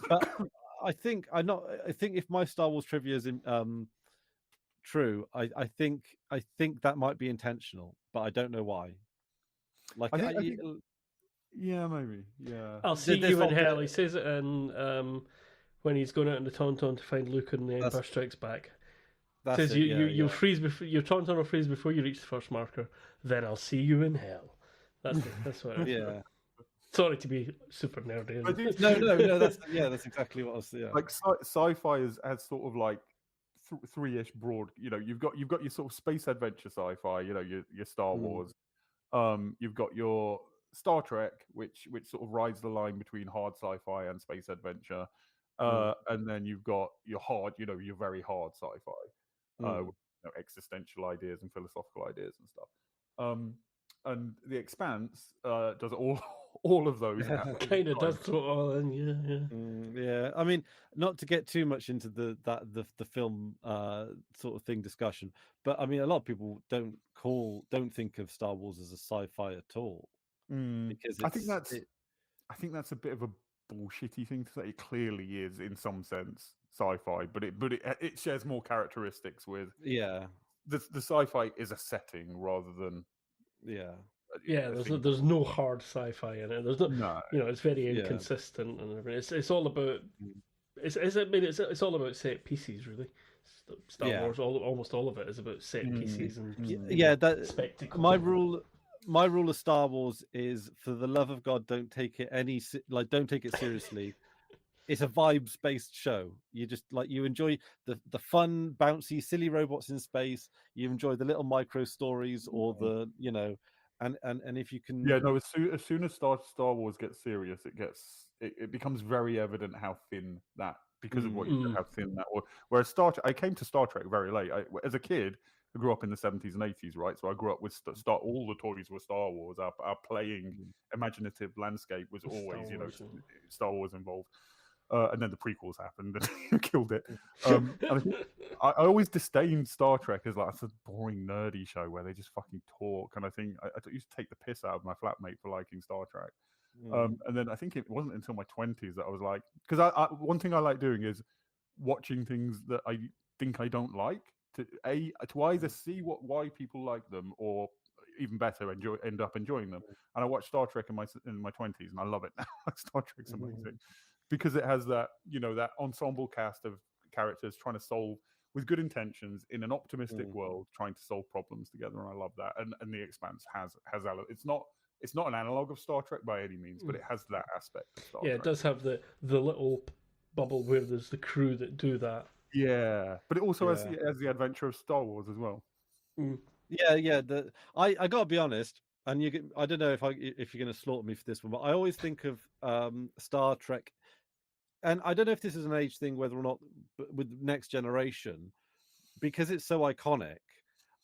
But I think if my Star Wars trivia is true, I think that might be intentional, but I don't know why. Like, I think maybe, yeah. I'll see you in hell. He says it in when he's going out in the Tauntaun to find Luke in the Empire Strikes Back. It says you'll freeze before your Tauntaun will freeze before you reach the first marker. Then I'll see you in hell. That's what. Yeah. Sorry to be super nerdy. No. That's exactly what I was saying. Like sci-fi has sort of like three-ish broad. You've got your sort of space adventure sci-fi. Your Star Wars. You've got your Star Trek, which sort of rides the line between hard sci-fi and space adventure. And then you've got your hard, your very hard sci-fi, with, existential ideas and philosophical ideas and stuff. And the Expanse does all of those. Kind of does throw it all in, yeah. I mean, not to get too much into the film sort of thing discussion, but I mean, a lot of people don't think of Star Wars as a sci-fi at all, because I think that's a bit of a bullshitty thing to say. It clearly is in some sense sci-fi, but it shares more characteristics with the sci-fi is a setting rather than there's no hard sci-fi in it. There's no. It's very inconsistent and everything. It's all about it's all about set pieces, really. Star Wars, almost all of it is about set pieces and that spectacle. My rule of Star Wars is, for the love of God, don't take it don't take it seriously. It's a vibes-based show. You just you enjoy the fun, bouncy, silly robots in space. You enjoy the little micro stories or the and if you can as soon as Star Wars gets serious, it becomes very evident how thin that, because of what you said, how thin that was. Whereas I came to Star Trek very late. As a kid, I grew up in the 70s and 80s, right? So I grew up with all the toys were Star Wars. Our playing imaginative landscape was always, Star Wars involved. And then the prequels happened and killed it. And I think I always disdained Star Trek as like a boring, nerdy show where they just fucking talk. And I think I used to take the piss out of my flatmate for liking Star Trek. And then I think it wasn't until my 20s that I was like, because one thing I like doing is watching things that I think I don't like to either see why people like them or even better end up enjoying them. And I watched Star Trek in my 20s and I love it now. Star Trek's amazing because it has that that ensemble cast of characters trying to solve with good intentions in an optimistic world, trying to solve problems together, and I love that. And the Expanse has it's not an analog of Star Trek by any means, but it has that aspect of Star Trek. It does have the little bubble where there's the crew that do that. Yeah, but it also has the adventure of Star Wars as well. Yeah. I gotta be honest, and I don't know if you're going to slaughter me for this one, but I always think of Star Trek, and I don't know if this is an age thing, whether or not with Next Generation, because it's so iconic.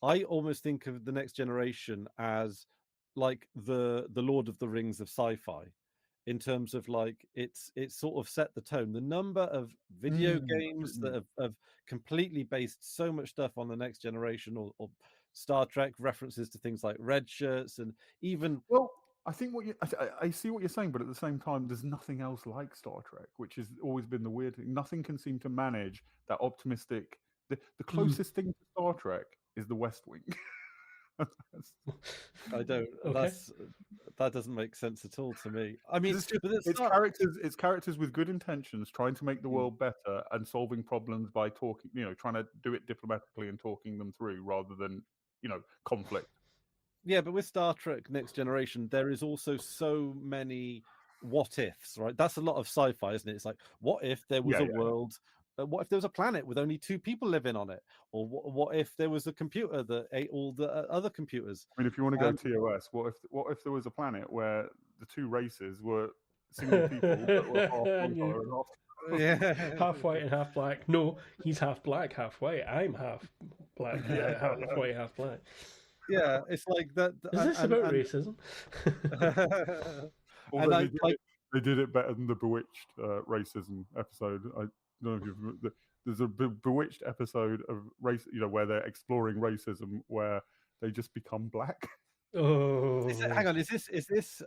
I almost think of the Next Generation as like the Lord of the Rings of sci-fi, in terms of like it's sort of set the tone. The number of video games that have completely based so much stuff on the Next Generation or Star Trek, references to things like red shirts, and even I think I see what you're saying, but at the same time, there's nothing else like Star Trek, which has always been the weird thing. Nothing can seem to manage that optimistic. The closest thing to Star Trek is the West Wing. I don't. Okay. That doesn't make sense at all to me. I mean, it's characters with good intentions trying to make the world better and solving problems by talking. Trying to do it diplomatically and talking them through rather than conflict. Yeah, but with Star Trek Next Generation, there is also so many what ifs, right? That's a lot of sci-fi, isn't it? It's like, what if there was a world? What if there was a planet with only 2 people living on it? Or what if there was a computer that ate all the other computers? I mean, if you want to go TOS, what if there was a planet where the 2 races were single people that were half one color and half half white and half black? No, he's half black, half white. I'm half black, half white, half black. Yeah, it's like that. Is this about racism? They did it better than the Bewitched racism episode. I don't know if there's a Bewitched episode of race, where they're exploring racism, where they just become black. Oh, hang on, is this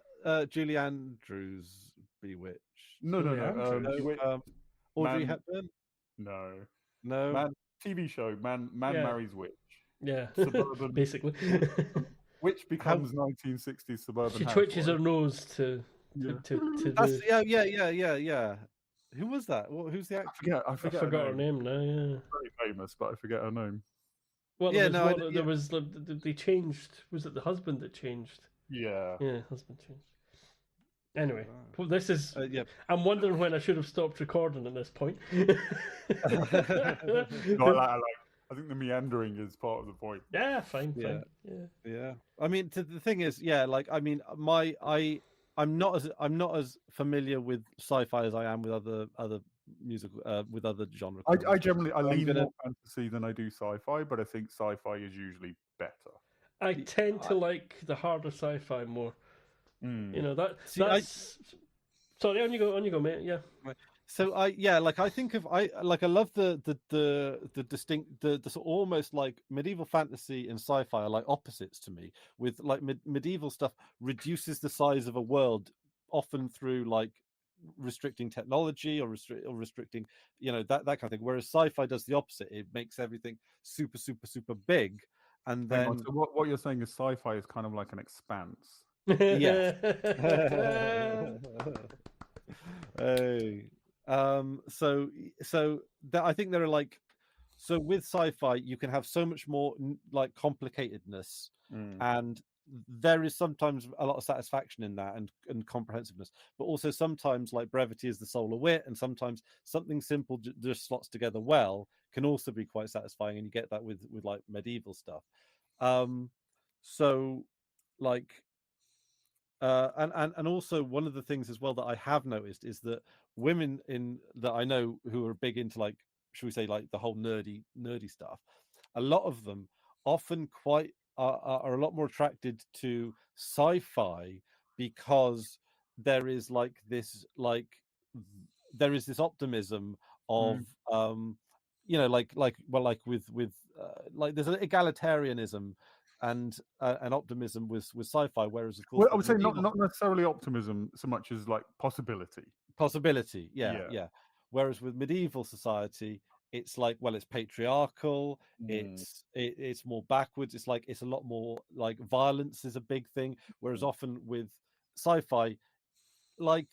Julie Andrews Bewitched? No. Audrey Hepburn? No. Man, TV show. Man marries witch. Yeah, suburban, basically. Witch becomes 1960s suburban. She twitches her nose to yeah. Who was that? Who's the actor? I forget her name now. Yeah, very famous, but I forget her name. Well, they changed. Was it the husband that changed? Yeah, husband changed. Anyway, well, this is. I'm wondering when I should have stopped recording at this point. I think the meandering is part of the point. Yeah, fine. Yeah. I mean, the thing is, I'm not as familiar with sci-fi as I am with other musical with other genres. I generally lean more fantasy than I do sci-fi, but I think sci-fi is usually better. I tend to like the harder sci-fi more. Sorry, on you go, mate. Yeah. Right. So I think of I love the distinct the sort of almost like medieval fantasy and sci-fi are like opposites to me. With like medieval stuff reduces the size of a world often through like restricting technology or restricting that kind of thing. Whereas sci-fi does the opposite. It makes everything super super super big. And then so what you're saying is sci-fi is kind of like an expanse. Yeah. Hey. So that I think there are like, so with sci-fi you can have so much more like complicatedness, and there is sometimes a lot of satisfaction in that and comprehensiveness, but also sometimes like brevity is the soul of wit, and sometimes something simple just slots together well can also be quite satisfying, and you get that with like medieval stuff. So like and also one of the things as well that I have noticed is that women that I know who are big into like, should we say, like the whole nerdy stuff, a lot of them often quite are a lot more attracted to sci-fi because there is there is this optimism of like there's an egalitarianism and an optimism with sci-fi, whereas of course Well, I with would say medieval not necessarily optimism so much as like possibility. possibility, Yeah. whereas with medieval society it's like, well, it's patriarchal, Mm. it's more backwards, it's like it's a lot more like violence is a big thing, whereas often with sci-fi, like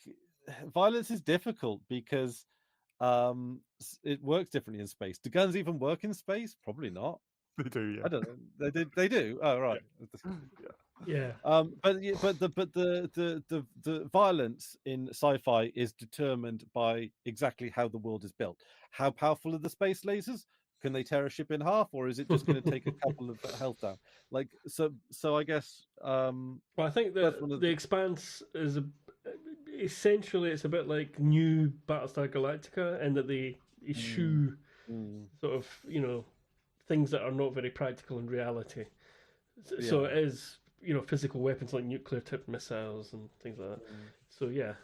violence is difficult because it works differently in space. Do guns even work in space? Probably not. They do, yeah. I don't know. They do. Oh, right. Yeah. The violence in sci-fi is determined by exactly how the world is built. How powerful are the space lasers? Can they tear a ship in half, or is it just going to take a couple of health down? Like so I guess Well, I think that's that one of the Expanse is essentially it's a bit like new Battlestar Galactica, in that they eschew sort of things that are not very practical in reality. So it is physical weapons like nuclear tipped missiles and things like that. So yeah.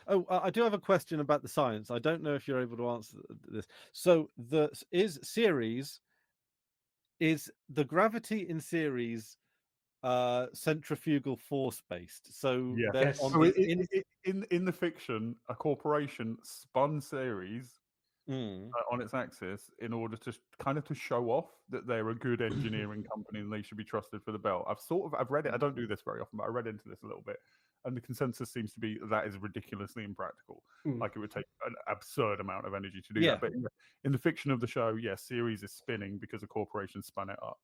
Oh, I do have a question about the science. I don't know if you're able to answer this. So is the gravity in series centrifugal force based? So Yeah. they're Yes. on So the in the fiction, a corporation spun Ceres Mm. on its axis in order to kind of to show off that they're a good engineering company and they should be trusted for the belt. I've read it. I don't do this very often, but I read into this a little bit, and the consensus seems to be that is ridiculously impractical. Like it would take an absurd amount of energy to do Yeah. that. But in the fiction of the show, yes, Ceres is spinning because a corporation spun it up.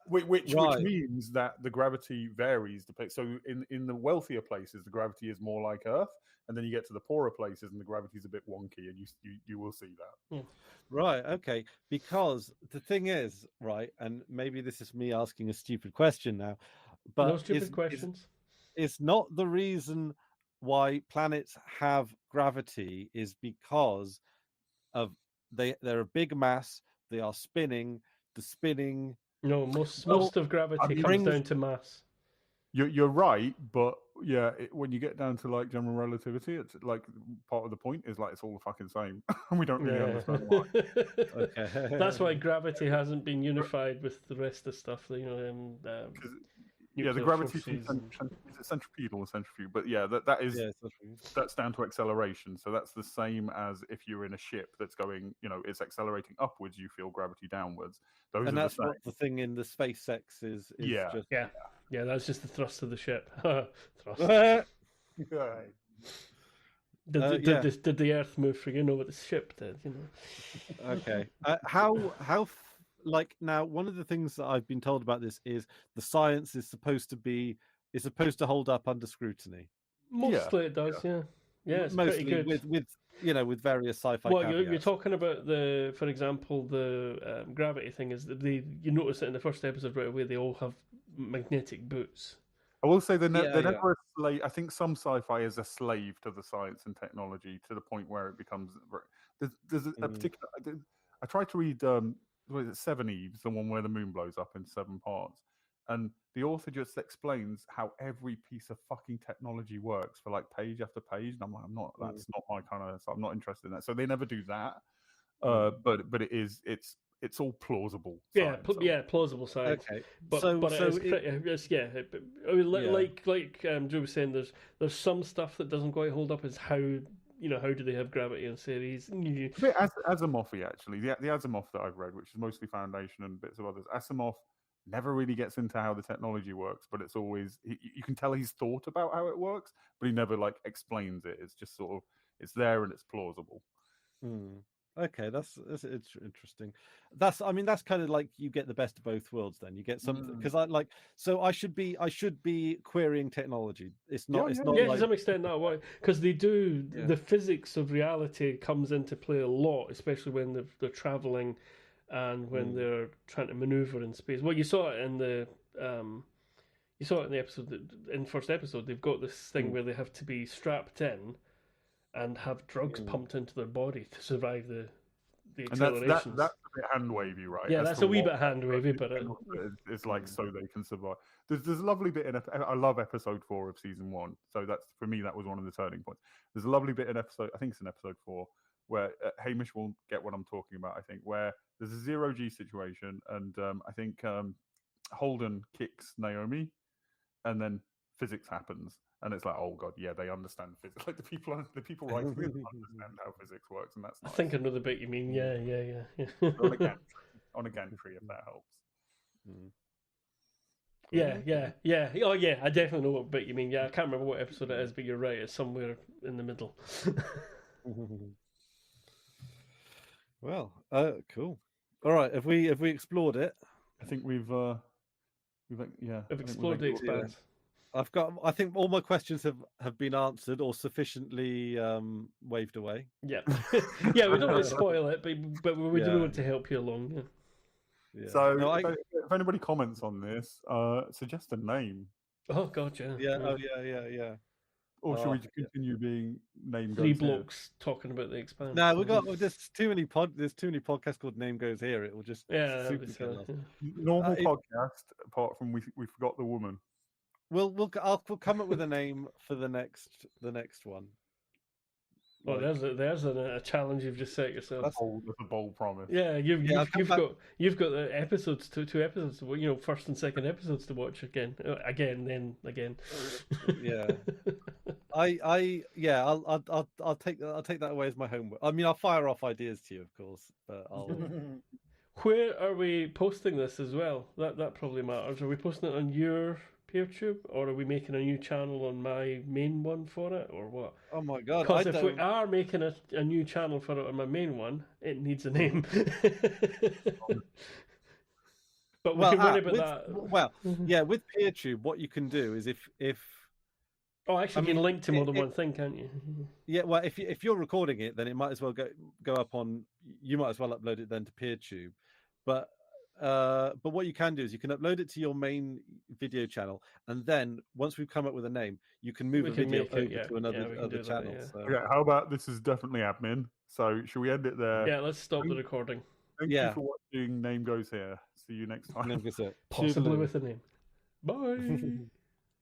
Which Right. means that the gravity varies. So in the wealthier places, the gravity is more like Earth, and then you get to the poorer places, and the gravity is a bit wonky, and you will see that. Right. Okay. Because the thing is, right, and maybe this is me asking a stupid question now, but No stupid questions. It's not the reason why planets have gravity is because of they're a big mass, they are spinning, the spinning No, most of gravity comes brings down to mass. You're right, but yeah, when you get down to like general relativity, it's like part of the point is like it's all the fucking same, and we don't really understand why. okay. That's why gravity hasn't been unified with the rest of stuff. Yeah, the gravity is centripetal or centrifuge, but yeah, that's down to acceleration. So that's the same as if you're in a ship that's going, it's accelerating upwards, you feel gravity downwards. Those and are that's the same. what the thing in the SpaceX is Yeah. just yeah, that's just the thrust of the ship. Thrust. Did the Earth move for what the ship did? Okay. Like now, one of the things that I've been told about this is the science is supposed to hold up under scrutiny. Mostly it does, yeah. It's mostly pretty good. with various sci-fi. Well, caveats. you're talking about for example, the gravity thing is that you notice it in the first episode right away. They all have magnetic boots. I will say they're never a slave. I think some sci-fi is a slave to the science and technology to the point where it becomes. There's a particular. I tried to read. What is it, Seven Eves, the one where the moon blows up in 7 parts, and the author just explains how every piece of fucking technology works for like page after page, and I'm like, that's not my kind of. So I'm not interested in that. So they never do that. But it's all plausible. Plausible science. Okay, but like Drew was saying, there's some stuff that doesn't quite hold up. Is how do they have gravity in series? A bit Asimov-y, actually. The Asimov that I've read, which is mostly Foundation and bits of others, Asimov never really gets into how the technology works, but it's always you can tell he's thought about how it works, but he never like explains it. It's just sort of it's there and it's plausible. Okay, that's interesting. That's kind of like you get the best of both worlds. Then you get something because I should be querying technology. It's not. It's not. To some extent that way because they do the physics of reality comes into play a lot, especially when they're traveling and when they're trying to maneuver in space. Well, you saw it in the episode in the first episode. They've got this thing where they have to be strapped in and have drugs pumped into their body to survive the And that's accelerations. a bit hand wavy, right? Yeah, as that's to a wee what- bit hand wavy, but it's like so they can survive. There's a lovely bit in. I love episode 4 of season 1. So that's for me. That was one of the turning points. There's a lovely bit in episode. I think it's in episode 4 where Hamish will get what I'm talking about. I think where there's a 0G situation, and I think Holden kicks Naomi, and then physics happens, and it's like, oh god, yeah, they understand physics. Like the people writing it understand how physics works, and that's I nice. think I know the bit you mean. Yeah. On a gantry, if that helps. Yeah. Oh, yeah. I definitely know what bit you mean. Yeah, I can't remember what episode it is, but you're right. It's somewhere in the middle. Well, cool. All right, have we explored it? I think we've explored the Expanse. I think all my questions have been answered or sufficiently waved away. Yeah. Yeah, we don't want to spoil it, but we do want to help you along. Yeah. Yeah. So No, if anybody comments on this, suggest a name. Oh god, yeah. Yeah. Oh yeah. Or should we continue being name Three goes here? blokes talking about the Expanse? No, there's too many podcasts called Name Goes Here. It will just that'd be silly, yeah. Normal podcast, apart from we forgot the woman. We'll come up with a name for the next one. Oh, there's a challenge you've just set yourself. That's a bold promise. Yeah, you've got the episodes, two episodes, first and second episodes to watch again, then again. Yeah, I'll take that away as my homework. I mean, I'll fire off ideas to you, of course, but I'll. Where are we posting this as well? That probably matters. Are we posting it on your PeerTube, or are we making a new channel on my main one for it, or what? Oh my god! Because if we are making a new channel for it on my main one, it needs a name. But we can worry about that. Well, yeah, with PeerTube, what you can do is if you can link to more than one thing, can't you? Yeah, well, if you're recording it, then it might as well go up on. You might as well upload it then to PeerTube, but what you can do is you can upload it to your main video channel, and then once we've come up with a name, you can move a video over to another channel. So. Okay, how about this is definitely admin? So should we end it there? Yeah, let's stop the recording. Thank you for watching. Name Goes Here. See you next time. Name Goes Here. Possibly with a name. Bye.